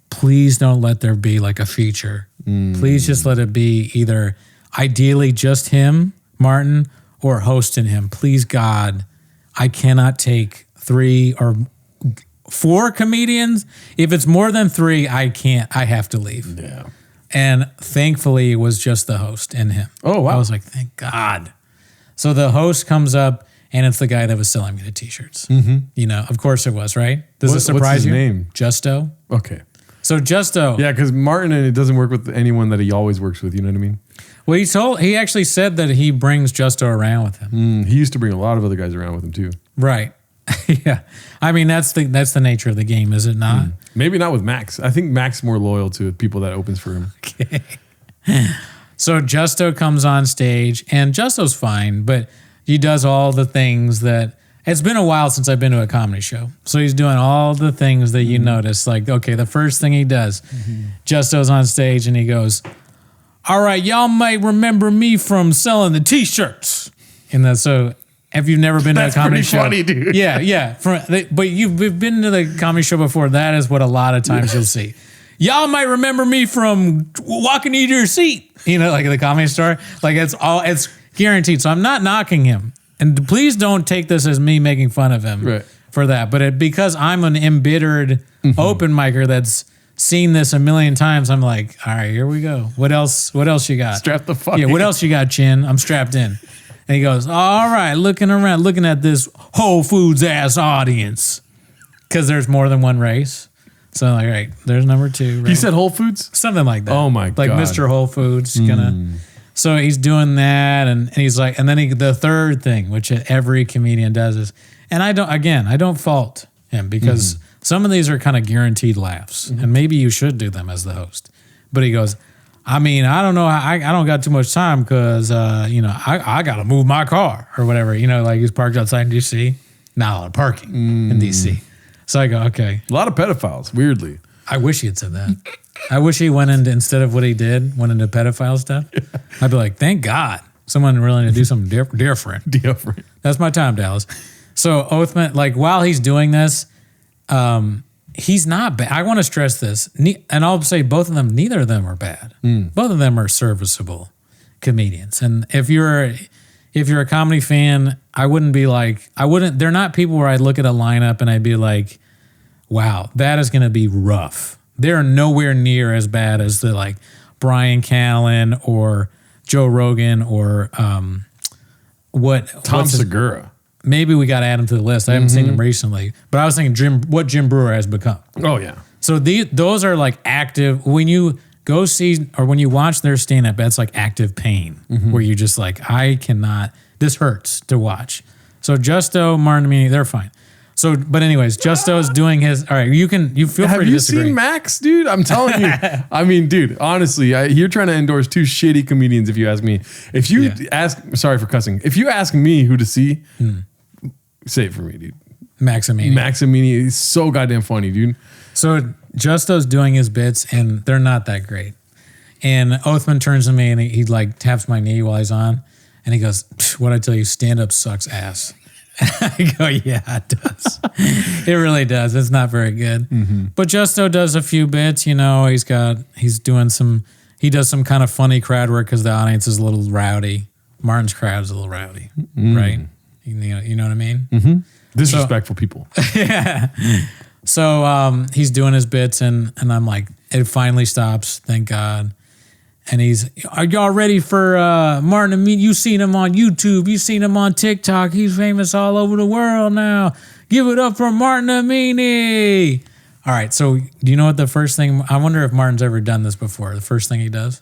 please don't let there be like a feature. Please just let it be either ideally just him, Martin, or hosting him. Please God, I cannot take 3 or 4 comedians. If it's more than 3, I can't. I have to leave.
Yeah.
And thankfully, it was just the host and him.
Oh, wow.
I was like, thank God. So the host comes up, and it's the guy that was selling me the T-shirts. You know, of course it was, right? Does it surprise
what's his
you?
name?
Justo.
Okay.
So Justo.
Yeah, because Martin, and it doesn't work with anyone that he always works with. You know what I mean?
Well, he actually said that he brings Justo around with him.
He used to bring a lot of other guys around with him too.
Right. Yeah. I mean, that's the nature of the game, is it not?
Maybe not with Max. I think Max is more loyal to people that opens for him.
Okay. So Justo comes on stage, and Justo's fine, but he does all the things that. It's been a while since I've been to a comedy show. So he's doing all the things that you notice. Like, okay, the first thing he does, Justo's on stage and he goes, all right, y'all might remember me from selling the T-shirts. And so if you've never been to a comedy show.
That's pretty funny, dude.
Yeah. But you've been to the comedy show before. That is what a lot of times you'll see. Y'all might remember me from walking to your seat. You know, like at the comedy store. Like it's guaranteed. So I'm not knocking him. And please don't take this as me making fun of him for that. But because I'm an embittered open micer that's seen this a million times, I'm like, all right, here we go. What else you got?
Strap the fuck
what
in.
else you got, Chin? I'm strapped in. And he goes, all right, looking around, looking at this Whole Foods ass audience. Because there's more than one race. So I'm like, all right, there's number 2. Right?
He said Whole Foods?
Something like that.
Oh my
like
God.
Mr. Whole Foods So he's doing that, and he's like, and then the third thing, which every comedian does is, and I don't fault him because some of these are kind of guaranteed laughs, and maybe you should do them as the host. But he goes, I mean, I don't know, I don't got too much time because, I got to move my car or whatever, like he's parked outside in D.C. Not a lot of parking in D.C. So I go, okay.
A lot of pedophiles, weirdly.
I wish he had said that. I wish he went into, instead of what he did, went into pedophile stuff. I'd be like, thank God someone willing to do something different.
Different.
That's my time, Dallas. So Oathman, like while he's doing this, he's not bad. I want to stress this. And I'll say both of them, neither of them are bad. Both of them are serviceable comedians. And if you're a comedy fan, they're not people where I'd look at a lineup and I'd be like, wow, that is going to be rough. They're nowhere near as bad as the like Brian Callen or Joe Rogan or Tom
Segura.
Maybe we got to add him to the list. I haven't seen him recently, but I was thinking what Jim Brewer has become.
Oh yeah.
So those are like active. When you go see or when you watch their stand up, that's like active pain where you're just like, I cannot. This hurts to watch. So Justo, Martin, Amini, they're fine. So, but anyways, Justo's doing his. All right, you feel free to disagree.
Have you seen Max, dude? I'm telling you. I mean, dude, honestly, you're trying to endorse 2 shitty comedians. If you ask me, if you sorry for cussing. If you ask me who to see, say it for me, dude.
Max Amini.
Max Amini is so goddamn funny, dude.
So Justo's doing his bits, and they're not that great. And Oathman turns to me and he like taps my knee while he's on, and he goes, "What I tell you, stand up sucks ass." I go, yeah, it does. It really does. It's not very good. But Justo does a few bits, he does some kind of funny crowd work because the audience is a little rowdy. Martin's crowd is a little rowdy, right? You know what I mean?
Disrespectful people.
Yeah. So he's doing his bits and I'm like, it finally stops, thank God. And are y'all ready for Martin Amini? You've seen him on YouTube. You've seen him on TikTok. He's famous all over the world now. Give it up for Martin Amini. All right. So do you know what the first thing, I wonder if Martin's ever done this before. The first thing he does?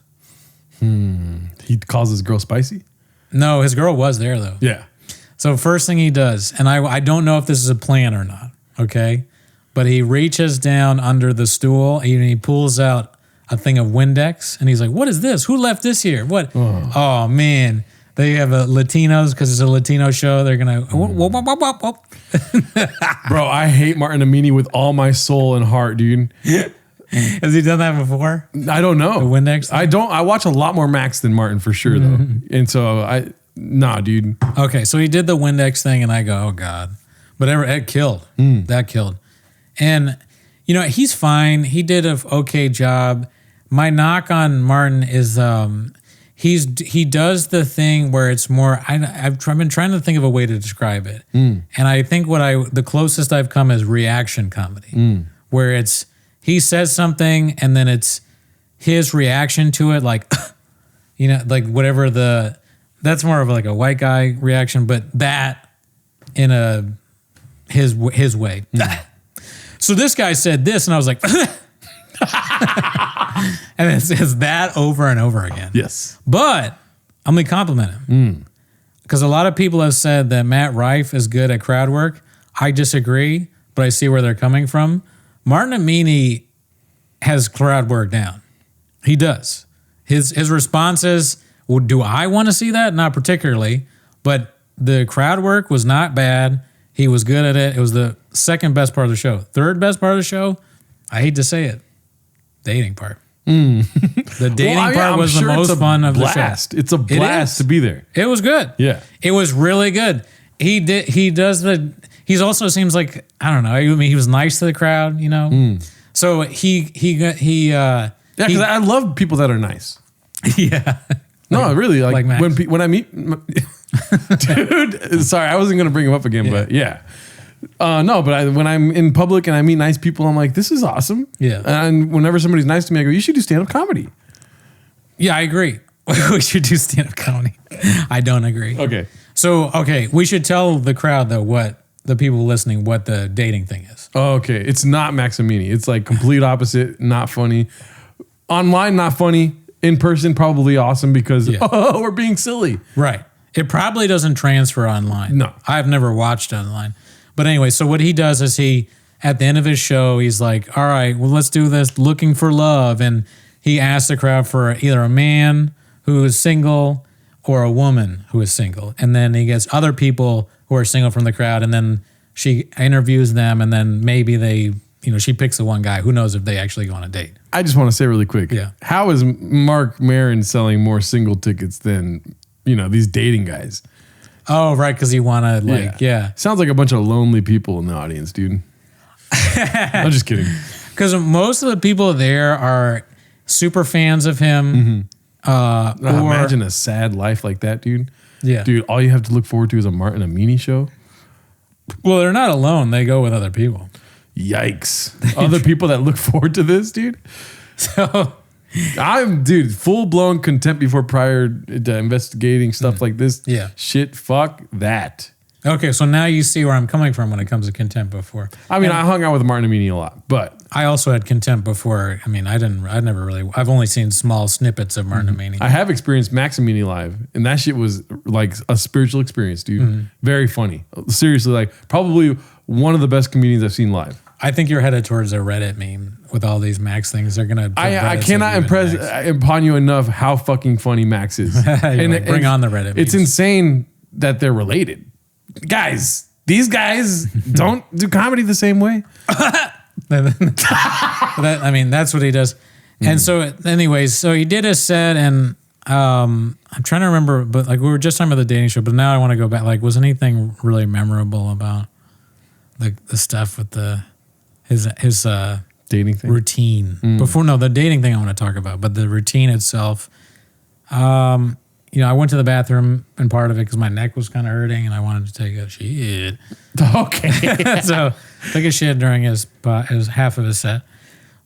He calls his girl spicy?
No, his girl was there though.
Yeah.
So first thing he does, and I don't know if this is a plan or not, okay? But he reaches down under the stool and he pulls out a thing of Windex, and he's like, what is this? Who left this here? What? Oh man. They have a Latinos, because it's a Latino show. They're going to,
Bro, I hate Martin Amini with all my soul and heart, dude.
Has he done that before?
I don't know.
The Windex thing?
I watch a lot more Max than Martin for sure, though. And so nah, dude.
Okay, so he did the Windex thing, and I go, oh God. But it killed. That killed. And, he's fine. He did an okay job. My knock on Martin is he does the thing where it's more. I've been trying to think of a way to describe it, and I think the closest I've come is reaction comedy, where it's he says something and then it's his reaction to it, like like whatever that's more of like a white guy reaction, but that in his way. So this guy said this, and I was like. And it says that over and over again.
Yes.
But I'm going to compliment him. Because a lot of people have said that Matt Rife is good at crowd work. I disagree, but I see where they're coming from. Martin Amini has crowd work down. He does. His responses, well, do I want to see that? Not particularly. But the crowd work was not bad. He was good at it. It was the second best part of the show. Third best part of the show, I hate to say it, dating part. The dating part was the most fun of the show.
It's a blast to be there.
It was good.
Yeah.
It was really good. He also seems like, I don't know. I mean, he was nice to the crowd, So
Yeah, because I love people that are nice.
Yeah.
No, really. Like
Max.
when I meet, dude. Sorry, I wasn't gonna bring him up again, but yeah. No, but when I'm in public and I meet nice people, I'm like, this is awesome.
Yeah.
And whenever somebody's nice to me, I go, you should do stand-up comedy.
Yeah, I agree. We should do stand-up comedy. I don't agree.
Okay.
So, we should tell the crowd though the people listening what the dating thing is.
Oh, okay. It's not Maximini. It's like complete opposite, not funny. Online, not funny. In person, probably awesome because we're being silly.
Right. It probably doesn't transfer online.
No.
I've never watched online. But anyway, so what he does is at the end of his show, he's like, all right, well, let's do this looking for love. And he asks the crowd for either a man who is single or a woman who is single. And then he gets other people who are single from the crowd. And then she interviews them. And then maybe she picks the one guy. Who knows if they actually go on a date.
I just want to say really quick.
Yeah.
How is Mark Maron selling more single tickets than, these dating guys?
Oh, right, because you want to,
Sounds like a bunch of lonely people in the audience, dude. I'm just kidding.
Because most of the people there are super fans of him.
Imagine a sad life like that, dude.
Yeah.
Dude, all you have to look forward to is a Martin Amini show.
Well, they're not alone. They go with other people.
Yikes. Other people that look forward to this, dude?
So...
full blown contempt before prior to investigating stuff like this.
Yeah.
Shit, fuck that.
Okay, so now you see where I'm coming from when it comes to contempt before.
I mean, I hung out with Martin Amini a lot, but
I also had contempt before. I mean, I've only seen small snippets of Martin Amini.
I have experienced Max Amini live, and that shit was like a spiritual experience, dude. Very funny. Seriously, like probably one of the best comedians I've seen live.
I think you're headed towards a Reddit meme with all these Max things. They're gonna.
I cannot impress upon you enough how fucking funny Max is.
Bring on the Reddit.
It's
memes.
insane that they're related, guys. These guys don't do comedy the same way.
That's what he does. And so, anyways, so he did a set, and I'm trying to remember, but like we were just talking about the dating show, but now I want to go back. Like, was anything really memorable about the stuff with his
dating thing
routine the dating thing I want to talk about, but the routine itself. I went to the bathroom and part of it because my neck was kind of hurting and I wanted to take a shit.
Okay,
so took a shit during his half of his set.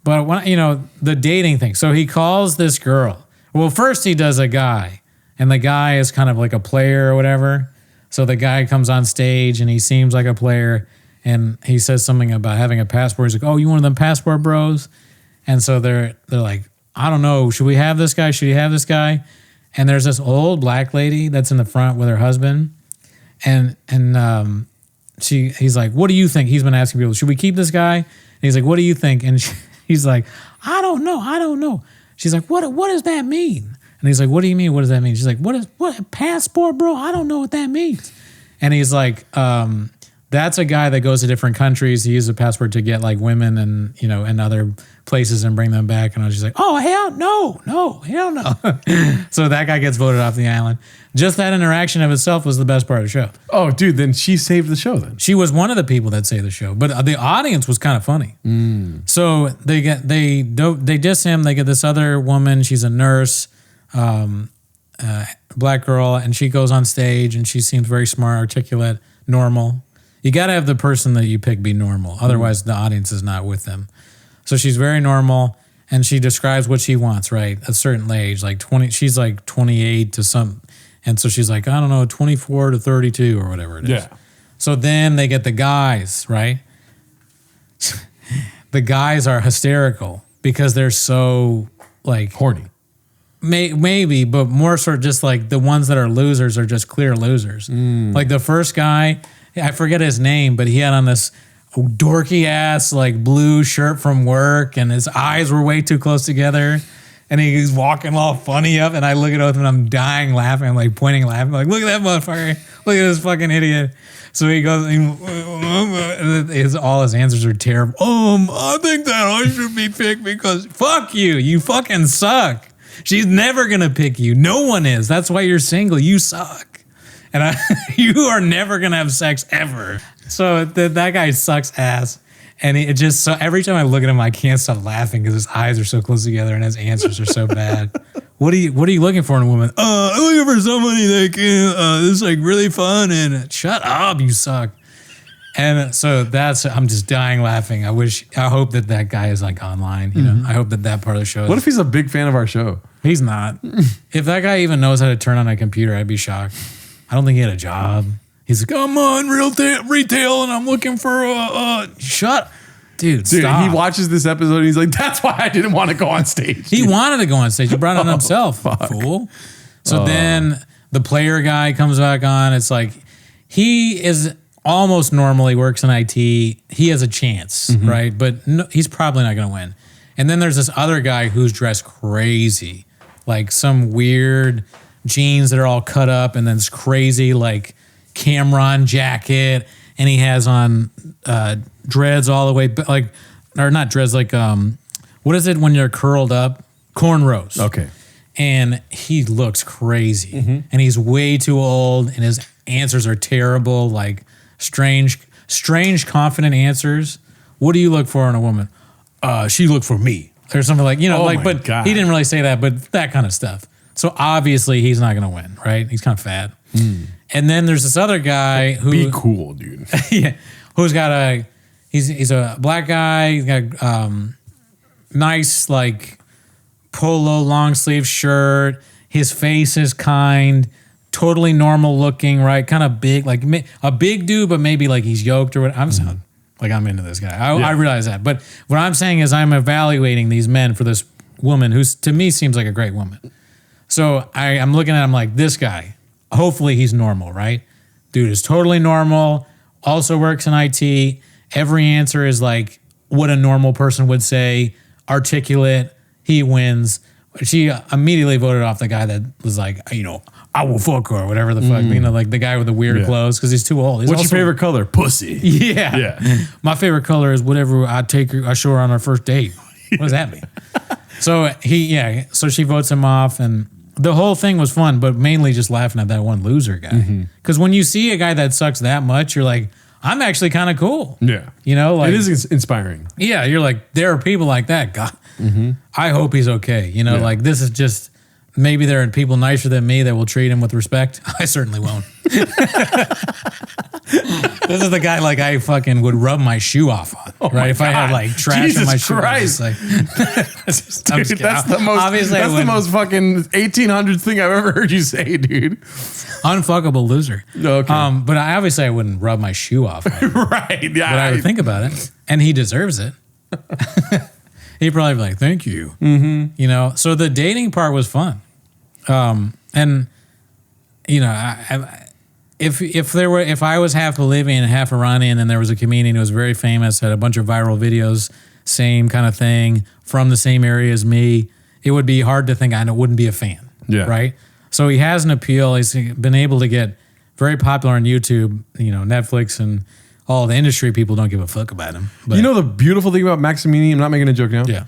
But when the dating thing, so he calls this girl. Well, first he does a guy, and the guy is kind of like a player or whatever. So the guy comes on stage and he seems like a player. And he says something about having a passport. He's like, "Oh, you one of them passport bros?" And so they're like, "I don't know. Should we have this guy? Should we have this guy?" And there's this old black lady that's in the front with her husband, and he's like, "What do you think?" He's been asking people, "Should we keep this guy?" And he's like, "What do you think?" And he's like, "I don't know. She's like, "What does that mean?" And he's like, "What do you mean? What does that mean?" She's like, "What passport, bro? I don't know what that means." And he's like, that's a guy that goes to different countries. He uses a passport to get like women and, and other places and bring them back. And I was just like, oh, hell no. So that guy gets voted off the island. Just that interaction of itself was the best part of the show.
Oh, dude, then she saved the show then.
She was one of the people that saved the show, but the audience was kind of funny. So they diss him. They get this other woman. She's a nurse. black girl, and she goes on stage and she seems very smart, articulate, normal. You got to have the person that you pick be normal. Otherwise, the audience is not with them. So she's very normal, and she describes what she wants, right? At a certain age, like 20, she's like 28 to some, and so she's like, I don't know, 24 to 32 or whatever it is.
Yeah.
So then they get the guys, right? The guys are hysterical because they're so like
Horny.
Maybe, but more sort of just like the ones that are losers are just clear losers. Like the first guy, I forget his name, but he had on this dorky ass like blue shirt from work, and his eyes were way too close together, and he's walking all funny up, and I look at him and I'm dying laughing. I'm like pointing laughing, like, look at that motherfucker, look at this fucking idiot. So he goes, all his answers are terrible. I think that I should be picked because fuck you, you fucking suck. She's never gonna pick you. No one is. That's why you're single. You suck, and you are never gonna have sex ever. So that guy sucks ass, and it just so every time I look at him, I can't stop laughing because his eyes are so close together and his answers are so bad. What are you looking for in a woman? I'm looking for somebody that can is like really fun and shut up, you suck. And so I'm just dying laughing. I hope that guy is like online. You know, I hope that part of the show.
What if he's a big fan of our show?
He's not. If that guy even knows how to turn on a computer, I'd be shocked. I don't think he had a job. He's like, I'm on retail and I'm looking for shut. Dude, stop.
He watches this episode and he's like, that's why I didn't want to go on stage.
He wanted to go on stage. He brought it on himself, fool. So then the player guy comes back on. It's like, he is almost normal. He works in IT. He has a chance, right? But no, he's probably not going to win. And then there's this other guy who's dressed crazy, like some weird jeans that are all cut up, and then this crazy like Cameron jacket, and he has on dreads all the way, like, or not dreads, like what is it when you're curled up? Cornrows.
Okay.
And he looks crazy, and he's way too old, and his answers are terrible, like strange, confident answers. What do you look for in a woman? She looked for me, or something like, you know, like, but
God.
he didn't really say that, but that kind of stuff. So obviously he's not going to win, right? He's kind of fat. And then there's this other guy who
Be cool, dude.
yeah, who's got he's a black guy. He's got nice like polo long sleeve shirt. His face is kind, totally normal looking, right? Kind of big, like a big dude, but maybe like he's yoked or what. I'm sound like I'm into this guy. I realize that, but what I'm saying is I'm evaluating these men for this woman who's to me seems like a great woman. So I'm looking at him like, this guy, hopefully he's normal, right? Dude is totally normal, also works in IT. Every answer is like what a normal person would say, articulate, he wins. She immediately voted off the guy that was like, you know, I will fuck her or whatever the fuck, you know, like the guy with the weird clothes because he's too old. He's
What's
also,
your favorite color? Pussy.
Yeah. My favorite color is whatever I show her on our first date. What does that mean? So so she votes him off, and the whole thing was fun, but mainly just laughing at that one loser guy. Because when you see a guy that sucks that much, you're like, I'm actually kind of cool.
Yeah.
You know, like
it is inspiring.
Yeah, you're like, there are people like that. God, I hope he's okay. You know, like this is just, maybe there are people nicer than me that will treat him with respect. I certainly won't. This is the guy like I fucking would rub my shoe off on, right? If I had like trash on my shoe.
Christ.
Like,
Dude, that's the most.
Obviously,
that's the most fucking 1800s thing I've ever heard you say, dude.
Unfuckable loser.
Okay.
But I wouldn't rub my shoe off.
Right. Yeah.
But I would think about it, and he deserves it. He'd probably be like, "Thank you." You know. So the dating part was fun, and you know, if I was half Bolivian and half Iranian, and there was a comedian who was very famous, had a bunch of viral videos, same kind of thing from the same area as me, it would be hard to think I wouldn't be a fan.
Yeah.
Right. So he has an appeal. He's been able to get very popular on YouTube. You know, Netflix and all the industry people don't give a fuck about him. But,
you know the beautiful thing about Maximini, I'm not making a joke now.
Yeah.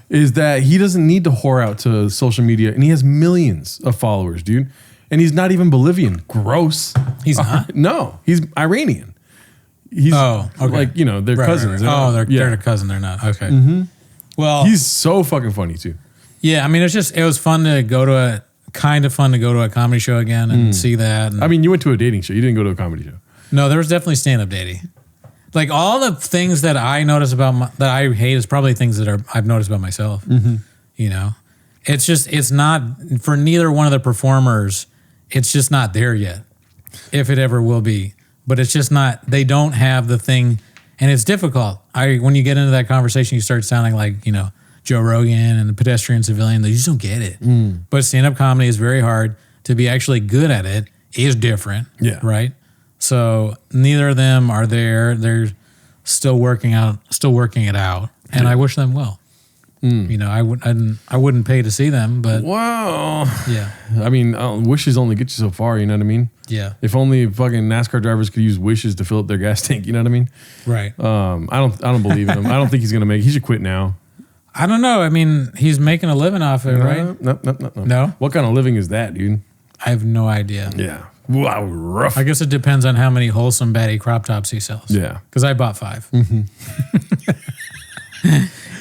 Is that he doesn't need to whore out to social media, and he has millions of followers, dude. And he's not even Bolivian. Gross.
He's not?
No, he's Iranian. He's like, you know, they're cousins.
Right. Oh, they're a cousin. They're not. Okay. Well,
he's so fucking funny too.
Yeah, I mean, it was fun to go to kind of fun to go to a comedy show again and see that. And
I mean, you went to a dating show. You didn't go to a comedy show.
no, there was definitely stand-up dating. Like all the things that I notice about that I hate is probably things that I've noticed about myself. You know, it's not for neither one of the performers. It's just not there yet. If it ever will be, but it's just not. They don't have the thing, and it's difficult. When you get into that conversation, you start sounding like Joe Rogan and the pedestrian civilian. They just don't get it. But stand-up comedy is very hard. To be actually good at it is different.
Yeah.
Right. So neither of them are there. They're still working it out, and I wish them well. I wouldn't pay to see them, but
Wow.
yeah,
I mean, wishes only get you so far. You know what I mean?
yeah,
If only fucking NASCAR drivers could use wishes to fill up their gas tank. You know what I mean?
right.
I don't believe in him. I don't think he's gonna make. He should quit now.
I don't know. I mean, he's making a living off it, right?
No.
No?
What kind of living is that, dude?
I have no idea.
Yeah. Wow. Rough.
I guess it depends on how many wholesome baddie crop tops he sells.
Yeah.
Because I bought 5.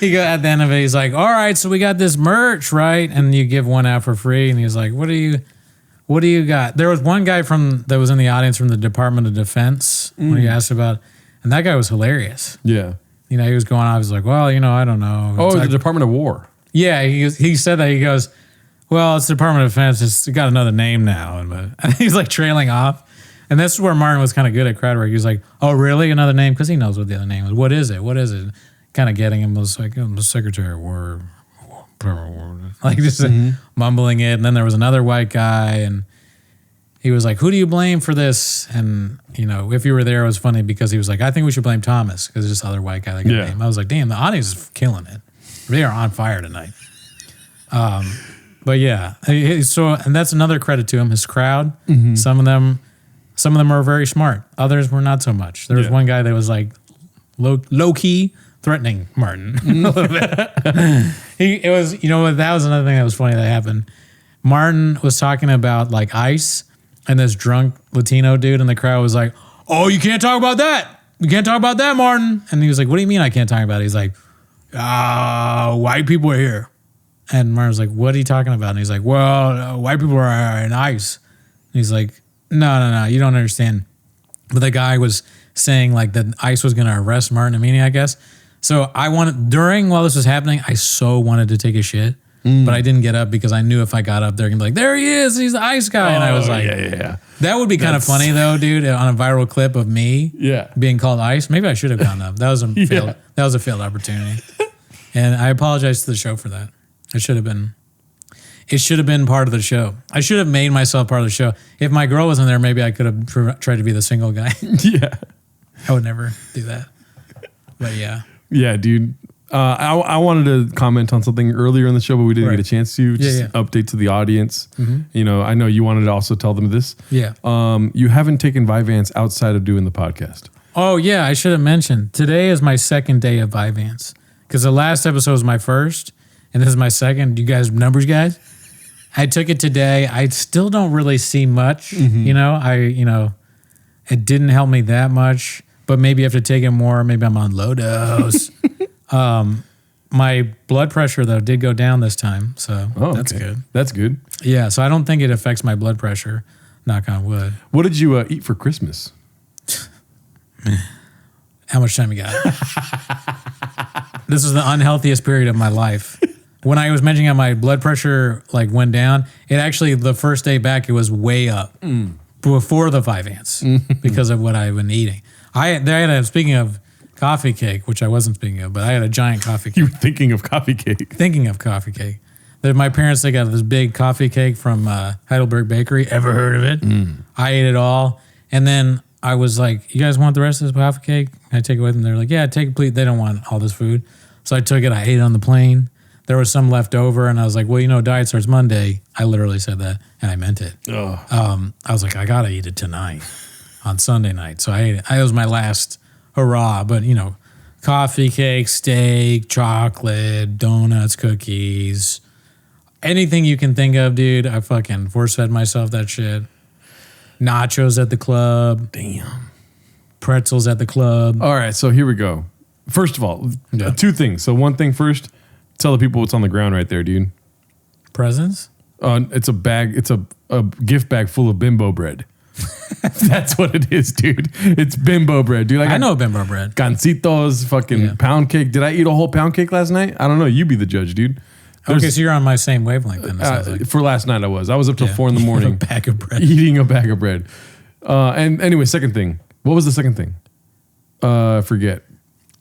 He go at the end of it, he's like, all right, so we got this merch, right? And you give one out for free. And he's like, what do you got? There was one guy that was in the audience from the Department of Defense when he asked about, and that guy was hilarious.
Yeah.
He was going off. He's like, well, I don't know.
Oh,
It's
the
like,
Department of War.
yeah, he said that. He goes, well, it's the Department of Defense. It's got another name now. And he's like trailing off. And this is where Martin was kind of good at crowd work. He was like, oh, really? Another name? Because he knows what the other name is. What is it? Kind of getting him was like, I'm the Secretary of War. Like just mumbling it. And then there was another white guy. And he was like, who do you blame for this? And, if you were there, it was funny because he was like, I think we should blame Thomas because this other white guy that got named. I was like, damn, the audience is killing it. They are on fire tonight. But yeah, and that's another credit to him. His crowd, some of them are very smart. Others were not so much. There was one guy that was like low key threatening Martin a little bit. That was another thing that was funny that happened. Martin was talking about like ice, and this drunk Latino dude in the crowd was like, "Oh, you can't talk about that. You can't talk about that, Martin." And he was like, "What do you mean I can't talk about it?" He's like, "White people are here." And Martin was like, "What are you talking about?" And he's like, "Well, white people are in ice." And he's like, No, you don't understand. But the guy was saying like that ICE was going to arrest Martin Amini, I guess. So while this was happening, I so wanted to take a shit, but I didn't get up because I knew if I got up, they're going to be like, there he is, he's the ICE guy. And I was like,
yeah.
That would be kind of funny though, dude, on a viral clip of me being called ICE. Maybe I should have gone up. That was a failed opportunity. And I apologize to the show for that. It should have been part of the show. I should have made myself part of the show. If my girl wasn't there, maybe I could have tried to be the single guy.
Yeah.
I would never do that. But yeah.
Yeah, dude. I wanted to comment on something earlier in the show, but we didn't get a chance to. Just update to the audience. I know you wanted to also tell them this.
Yeah.
You haven't taken Vyvanse outside of doing the podcast.
Oh, yeah. I should have mentioned. Today is my second day of Vyvanse because the last episode was my first, and this is my second. You guys, numbers guys? I took it today. I still don't really see much. It didn't help me that much, but maybe I have to take it more. Maybe I'm on low dose. My blood pressure though did go down this time, so that's good. That's good. Yeah, so I don't think it affects my blood pressure. Knock on wood.
What did you eat for Christmas?
How much time you got? This is the unhealthiest period of my life. When I was mentioning how my blood pressure went down, it actually the first day back it was way up before the Vyvanse because of what I've been eating. Speaking of coffee cake, which I wasn't speaking of, but I had a giant coffee cake.
You were thinking of coffee cake.
Thinking of coffee cake. My parents, they got this big coffee cake from Heidelberg Bakery. Ever heard of it? I ate it all. And then I was like, you guys want the rest of this coffee cake? Can I take it with them? They're like, yeah, take it, please. They don't want all this food. So I took it. I ate it on the plane. There was some left over, and I was like, well, diet starts Monday. I literally said that, and I meant it. I was like, I got to eat it tonight on Sunday night. So I ate it. It was my last hurrah. But, coffee cake, steak, chocolate, donuts, cookies, anything you can think of, dude. I fucking force-fed myself that shit. Nachos at the club.
Damn.
Pretzels at the club.
All right, so here we go. First of all, two things. So one thing first, tell the people what's on the ground right there, dude.
Presents?
It's a bag. It's a gift bag full of bimbo bread. That's what it is, dude. It's bimbo bread, dude.
I know bimbo bread.
Gancitos, fucking pound cake. Did I eat a whole pound cake last night? I don't know. You be the judge, dude.
Okay, so you're on my same wavelength then. It sounds like.
For last night, I was up till 4 a.m.
A bag of bread.
eating a bag of bread. And anyway, second thing. What was the second thing? I forget.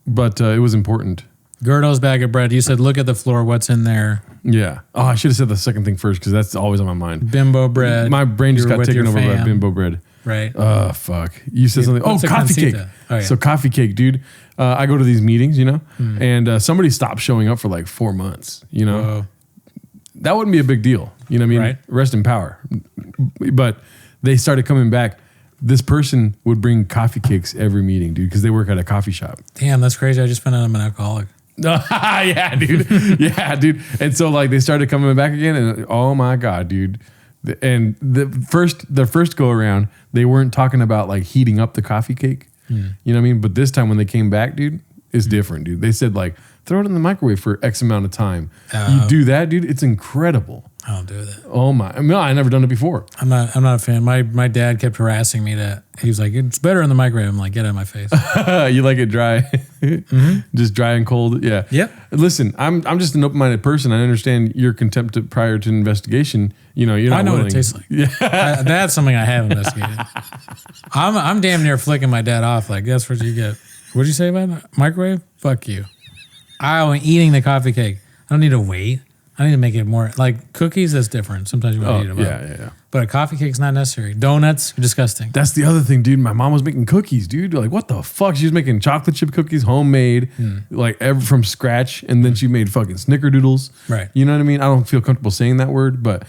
But it was important.
Gerdo's bag of bread. You said, look at the floor. What's in there?
Yeah. Oh, I should have said the second thing first because that's always on my mind.
Bimbo bread.
My brain just
You're
got
with
taken
your
over by
fam.
bimbo bread.
Right.
Oh, fuck. You said something. Oh,
What's a
coffee cake.
pancita? Oh, yeah.
So coffee cake, dude. I go to these meetings, and somebody stopped showing up for like 4 months,
Whoa.
That wouldn't be a big deal. You know what I mean?
Right.
Rest in power. But they started coming back. This person would bring coffee cakes every meeting, dude, because they work at a coffee shop.
Damn, that's crazy. I just found out I'm an alcoholic.
Yeah, dude. Yeah, dude. And so like they started coming back again, and oh my god, dude. And the first go around, they weren't talking about like heating up the coffee cake. You know what I mean? But this time when they came back, dude, it's different, dude. They said like throw it in the microwave for X amount of time. You do that, dude. It's incredible.
I don't do that.
Oh my! I never done it before.
I'm not a fan. My dad kept harassing me he was like, it's better in the microwave. I'm like, get out of my face.
You like it dry, just dry and cold. Yeah.
Yep.
Listen, I'm just an open-minded person. I understand your contempt prior to investigation. You're not.
I know
willing.
what it tastes like.
Yeah.
That's something I have investigated. I'm damn near flicking my dad off. Like, that's what you get. What'd you say about it? Microwave? Fuck you. I'm eating the coffee cake. I don't need to wait. I need to make it more like cookies. That's different. Sometimes you want to eat them up.
Yeah.
But a coffee cake's not necessary. Donuts, disgusting.
That's the other thing, dude. My mom was making cookies, dude. Like, what the fuck? She was making chocolate chip cookies, homemade, like from scratch, and then she made fucking snickerdoodles.
Right.
You know what I mean? I don't feel comfortable saying that word, but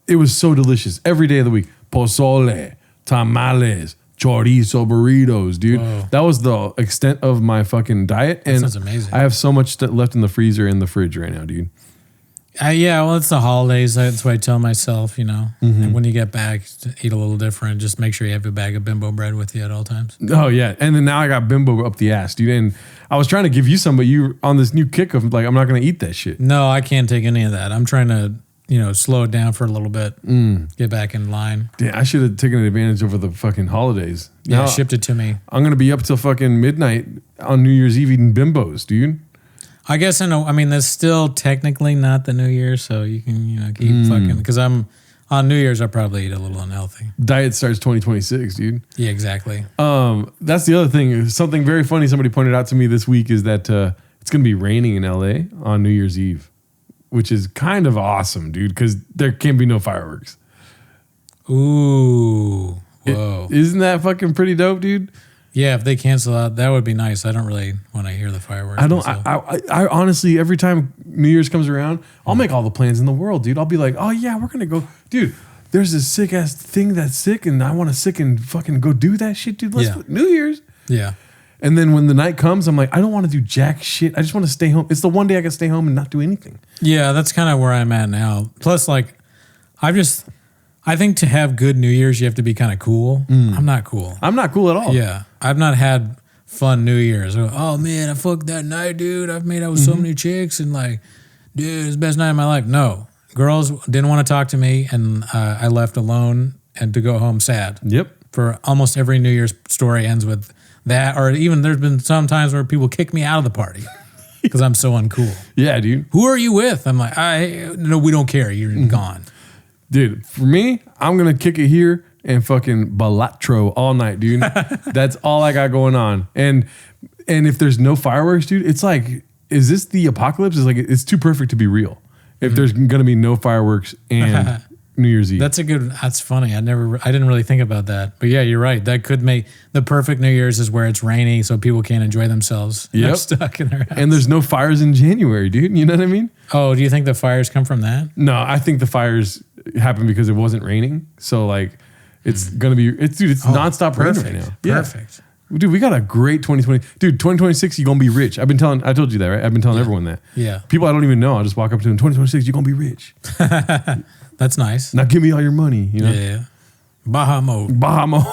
it was so delicious every day of the week. Pozole, tamales, chorizo burritos, dude.
Whoa.
That was the extent of my fucking diet, and
sounds amazing.
I have so much left in the freezer and the fridge right now, dude.
Yeah, well, it's the holidays. That's what I tell myself, And when you get back, eat a little different. Just make sure you have a bag of bimbo bread with you at all times.
Oh, yeah. And then now I got bimbo up the ass, dude. And I was trying to give you some, but you on this new kick of like, I'm not going to eat that shit.
No, I can't take any of that. I'm trying to, slow it down for a little bit, get back in line.
Yeah, I should have taken advantage over the fucking holidays.
Yeah,
Now,
shipped it to me.
I'm going to be up till fucking midnight on New Year's Eve eating bimbos, dude.
I guess that's still technically not the New Year, so you can, keep fucking, because I'm on New Year's, I'll probably eat a little unhealthy.
Diet starts 2026, dude.
Yeah, exactly.
That's the other thing. Something very funny somebody pointed out to me this week is that it's going to be raining in LA on New Year's Eve, which is kind of awesome, dude, because there can be no fireworks.
Ooh, whoa.
Isn't that fucking pretty dope, dude?
Yeah, if they cancel out, that would be nice. I don't really want to hear the fireworks.
I don't. I honestly, every time New Year's comes around, I'll make all the plans in the world, dude. I'll be like, oh yeah, we're gonna go, dude. There's this sick ass thing that's sick, and I want to sick and fucking go do that shit, dude. Let's New Year's.
Yeah.
And then when the night comes, I'm like, I don't want to do jack shit. I just want to stay home. It's the one day I can stay home and not do anything.
Yeah, that's kind of where I'm at now. Plus, like, I think to have good New Year's, you have to be kind of cool. I'm not cool.
I'm not cool at all.
Yeah. I've not had fun New Year's. Oh, man, I fucked that night, dude. I've made out with so many chicks and, like, dude, it's the best night of my life. No. Girls didn't want to talk to me, and I left alone and to go home sad.
Yep.
For almost every New Year's story ends with that, or even there's been some times where people kick me out of the party because I'm so uncool.
Yeah, dude.
Who are you with? I'm like, no, we don't care. You're gone.
Dude, for me, I'm going to kick it here and fucking balatro all night, dude. That's all I got going on. And if there's no fireworks, dude, it's like, is this the apocalypse? It's like, it's too perfect to be real. If there's going to be no fireworks and New Year's Eve.
That's funny. I didn't really think about that. But yeah, you're right. That could make the perfect New Year's is where it's rainy so people can't enjoy themselves.
Yep.
They're stuck in their house.
And there's no fires in January, dude. You know what I mean?
Oh, do you think the fires come from that?
No, I think the fires happen because it wasn't raining. So like it's going to be, it's nonstop rain right now.
Perfect.
Dude, we got a great 2020. Dude, 2026, you're going to be rich. I told you that, right? I've been telling everyone that.
Yeah.
People I don't even know, I'll just walk up to them, 2026, you're going to be rich.
That's nice.
Now give me all your money, you know?
Yeah. Bahamo.
Bahamo.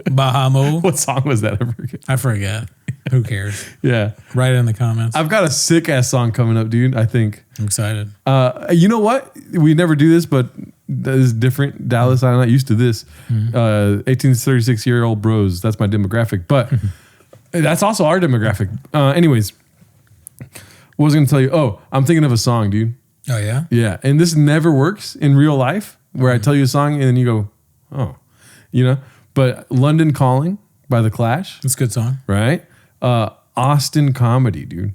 Bahamo.
What song was that? I forget.
I forget. Who cares?
Yeah.
Write it in the comments.
I've got a sick ass song coming up, dude. I think.
I'm excited.
You know what? We never do this, but this is different. Dallas, I'm not used to this. 18 to 36-year-old bros. That's my demographic. But that's also our demographic. Anyways, what was I going to tell you? Oh, I'm thinking of a song, dude.
Oh, yeah?
Yeah. And this never works in real life where I tell you a song and then you go, oh, you know? But London Calling by The Clash.
It's a good song.
Right? Austin Cawlmedy, dude.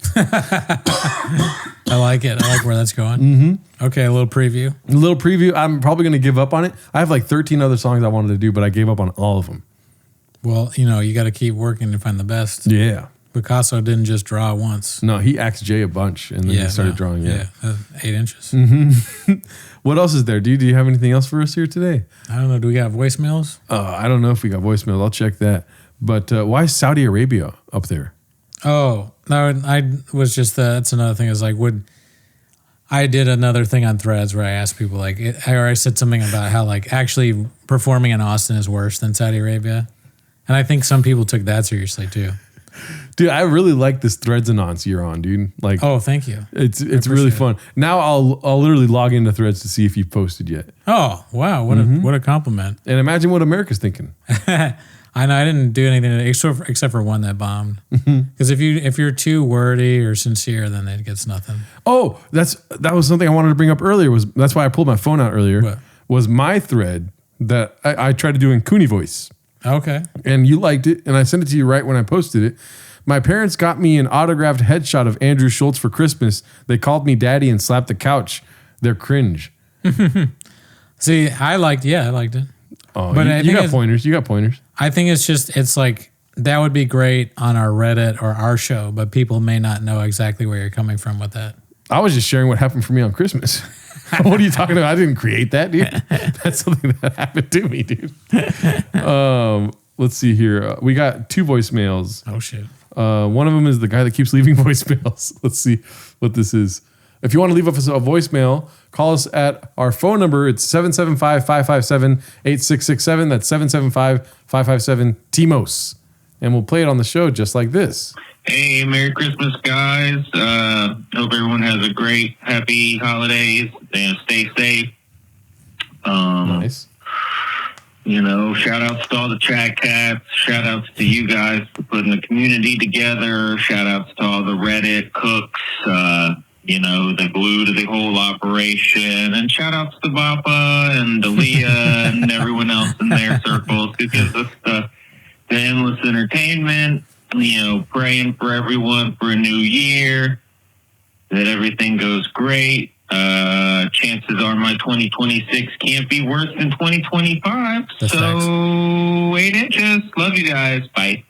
I like it. I like where that's going. Okay, a little preview.
A little preview. I'm probably going to give up on it. I have like 13 other songs I wanted to do, but I gave up on all of them.
Well, you got to keep working to find the best.
Yeah.
Picasso didn't just draw once.
No, he asked Jay a bunch and then he started drawing. Yeah.
8 inches.
What else is there, dude? Do you have anything else for us here today?
I don't know. Do we got voicemails?
I don't know if we got voicemails. I'll check that. But why is Saudi Arabia up there?
Oh, no, I was just, that's another thing is like, I did another thing on Threads where I asked people or I said something about how like actually performing in Austin is worse than Saudi Arabia. And I think some people took that seriously too.
Dude, I really like this Threads announce you're on, dude. Like,
oh, thank you.
It's really fun. Now I'll literally log into Threads to see if you've posted yet.
Oh, wow. What a compliment.
And imagine what America's thinking.
I know I didn't do anything except for one that bombed. Because if you're too wordy or sincere, then it gets nothing.
Oh, that was something I wanted to bring up earlier. That's why I pulled my phone out earlier.
What?
Was my thread that I tried to do in Cooney voice.
Okay.
And you liked it, and I sent it to you right when I posted it. My parents got me an autographed headshot of Andrew Schultz for Christmas. They called me daddy and slapped the couch. They're cringe.
See, I liked it.
Oh,
but
you got pointers. You got pointers.
I think it's like that would be great on our Reddit or our show, but people may not know exactly where you're coming from with that.
I was just sharing what happened for me on Christmas. What are you talking about? I didn't create that, dude. That's something that happened to me, dude. Let's see here. We got 2 voicemails.
Oh, shit.
One of them is the guy that keeps leaving voicemails. Let's see what this is. If you want to leave us a voicemail, call us at our phone number. It's 775-557-8667. That's 775-557-TMOS. And we'll play it on the show just like this.
Hey, Merry Christmas, guys. Hope everyone has a great, happy holidays and stay safe.
Nice.
Shout outs to all the chat cats. Shout outs to you guys for putting the community together. Shout outs to all the Reddit cooks, the glue to the whole operation. And shout outs to Bappa and Aaliyah and everyone else in their circles who gives us the endless entertainment. Praying for everyone for a new year, that everything goes great. Chances are my 2026 can't be worse than 2025.
That's
so
facts.
8 inches. Love you guys. Bye.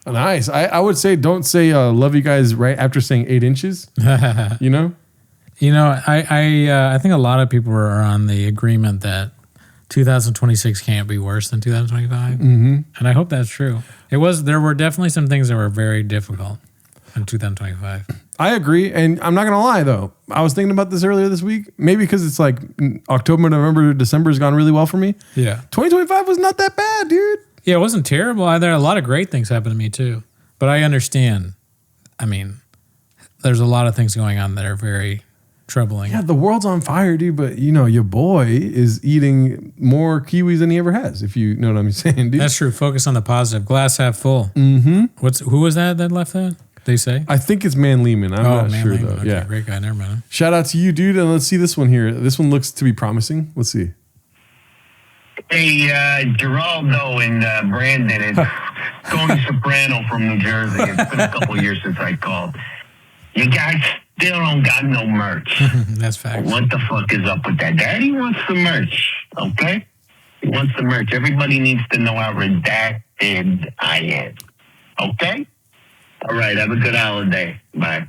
Nice. I would say don't say love you guys right after saying 8 inches.
I think a lot of people are on the agreement that 2026 can't be worse than 2025. Mm-hmm. And I hope that's true. There were definitely some things that were very difficult in 2025.
I agree. And I'm not going to lie, though. I was thinking about this earlier this week. Maybe because it's like October, November, December has gone really well for me.
Yeah.
2025 was not that bad, dude.
Yeah, it wasn't terrible. There are a lot of great things happened to me, too. But I understand. I mean, there's a lot of things going on that are very troubling.
Yeah, the world's on fire, dude. But, your boy is eating more kiwis than he ever has, if you know what I'm saying, dude.
That's true. Focus on the positive. Glass half full. Mm-hmm. Who was that left that? They say?
I think it's Man Lehman. I'm not sure,
Lehman.
though.
Okay,
yeah.
great guy. Never mind him.
Shout out to you, dude. And let's see this one here. This one looks to be promising. Let's see.
Hey, Geraldo and Brandon, it's Tony Soprano from New Jersey. It's been a couple years since I called. You guys still don't got no merch.
That's facts.
What the fuck is up with that? Daddy wants the merch, okay? He wants the merch. Everybody needs to know how redacted I am, okay? All right, have a good holiday. Bye.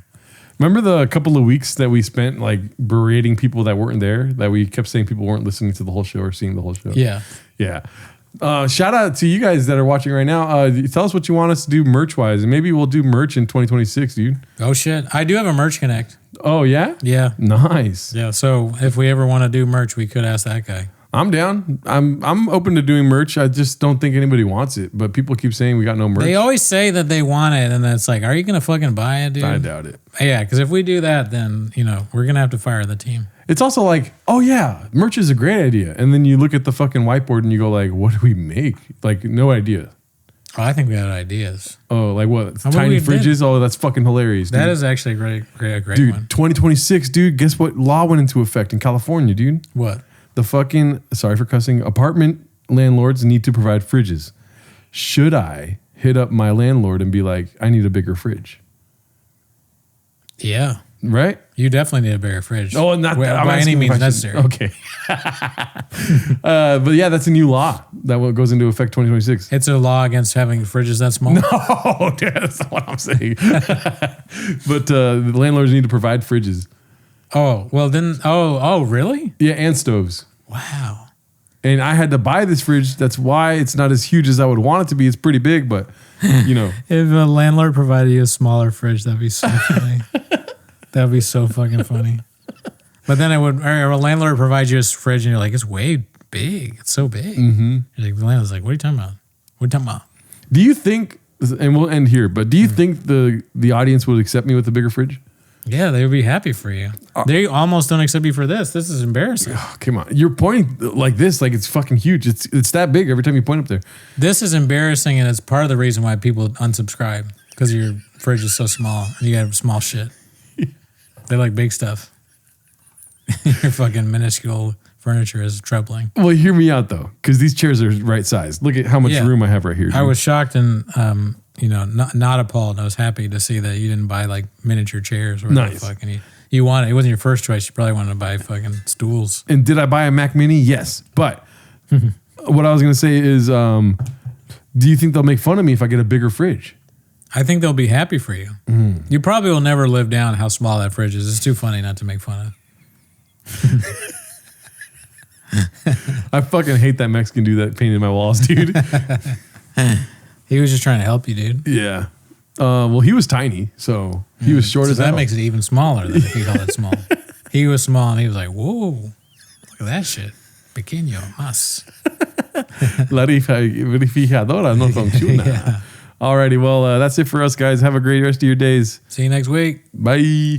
Remember the couple of weeks that we spent like berating people that weren't there, that we kept saying people weren't listening to the whole show or seeing the whole show?
Yeah.
Yeah. Shout out to you guys that are watching right now. Tell us what you want us to do merch-wise, and maybe we'll do merch in 2026, dude.
Oh, shit. I do have a merch connect.
Oh, yeah?
Yeah.
Nice.
Yeah. So if we ever want to do merch, we could ask that guy.
I'm down. I'm open to doing merch. I just don't think anybody wants it. But people keep saying we got no merch.
They always say that they want it, and then it's like, are you gonna fucking buy it, dude?
I doubt it.
Yeah, because if we do that, then we're gonna have to fire the team.
It's also like, oh yeah, merch is a great idea. And then you look at the fucking whiteboard and you go like, what do we make? Like, no idea.
Oh, I think we had ideas.
Oh, like what?
How about
Tiny
we did?
fridges? Oh, that's fucking hilarious. Dude.
That is actually a great
dude,
one.
2026, dude. Guess what law went into effect in California, dude?
What?
The fucking, sorry for cussing, apartment landlords need to provide fridges. Should I hit up my landlord and be like, I need a bigger fridge?
Yeah.
Right?
You definitely need a bigger fridge.
Oh, not
Well,
I'm
by any
asking
means
if I should-
necessary.
Okay. But yeah, that's a new law that goes into effect 2026.
It's a law against having fridges that small.
Oh, dude, that's not what I'm saying. But the landlords need to provide fridges.
Oh, well then, oh, really?
Yeah, and stoves.
Wow.
And I had to buy this fridge. That's why it's not as huge as I would want it to be. It's pretty big, but
If a landlord provided you a smaller fridge, that'd be so funny. That'd be so fucking funny. But then or a landlord provides you a fridge and you're like, it's way big. It's so big. Mm-hmm. You're like, the landlord's like, what are you talking about? What are you talking about?
do you think, and we'll end here, but do you think the audience would accept me with a bigger fridge?
Yeah, they would be happy for you. They almost don't accept you for this. This is embarrassing.
Oh, come on. You're pointing like this, like it's fucking huge. It's that big every time you point up there.
This is embarrassing, and it's part of the reason why people unsubscribe, because your fridge is so small and you got small shit. They like big stuff. Your fucking minuscule furniture is troubling.
Well, hear me out though, because these chairs are right size. Look at how much
Yeah.
room I have right here.
I
dude.
was shocked and not appalled. I was happy to see that you didn't buy like miniature chairs or whatever
Nice.
the fuck. And you wanted, it wasn't your first choice. You probably wanted to buy fucking stools.
And did I buy a Mac Mini? Yes. But what I was going to say is, do you think they'll make fun of me if I get a bigger fridge?
I think they'll be happy for you. You probably will never live down how small that fridge is. It's too funny not to make fun of.
I fucking hate that Mexican dude that painted my walls, dude.
He was just trying to help you, dude.
Yeah. Well, he was tiny, so he was short
So
as
that
hell.
makes it even smaller than if he called it small. He was small and he was like, whoa, look at that shit. Pequeño, más.
La verificadora no funciona.
Yeah.
Alrighty, well, that's it for us, guys. Have a great rest of your days.
See you next week.
Bye.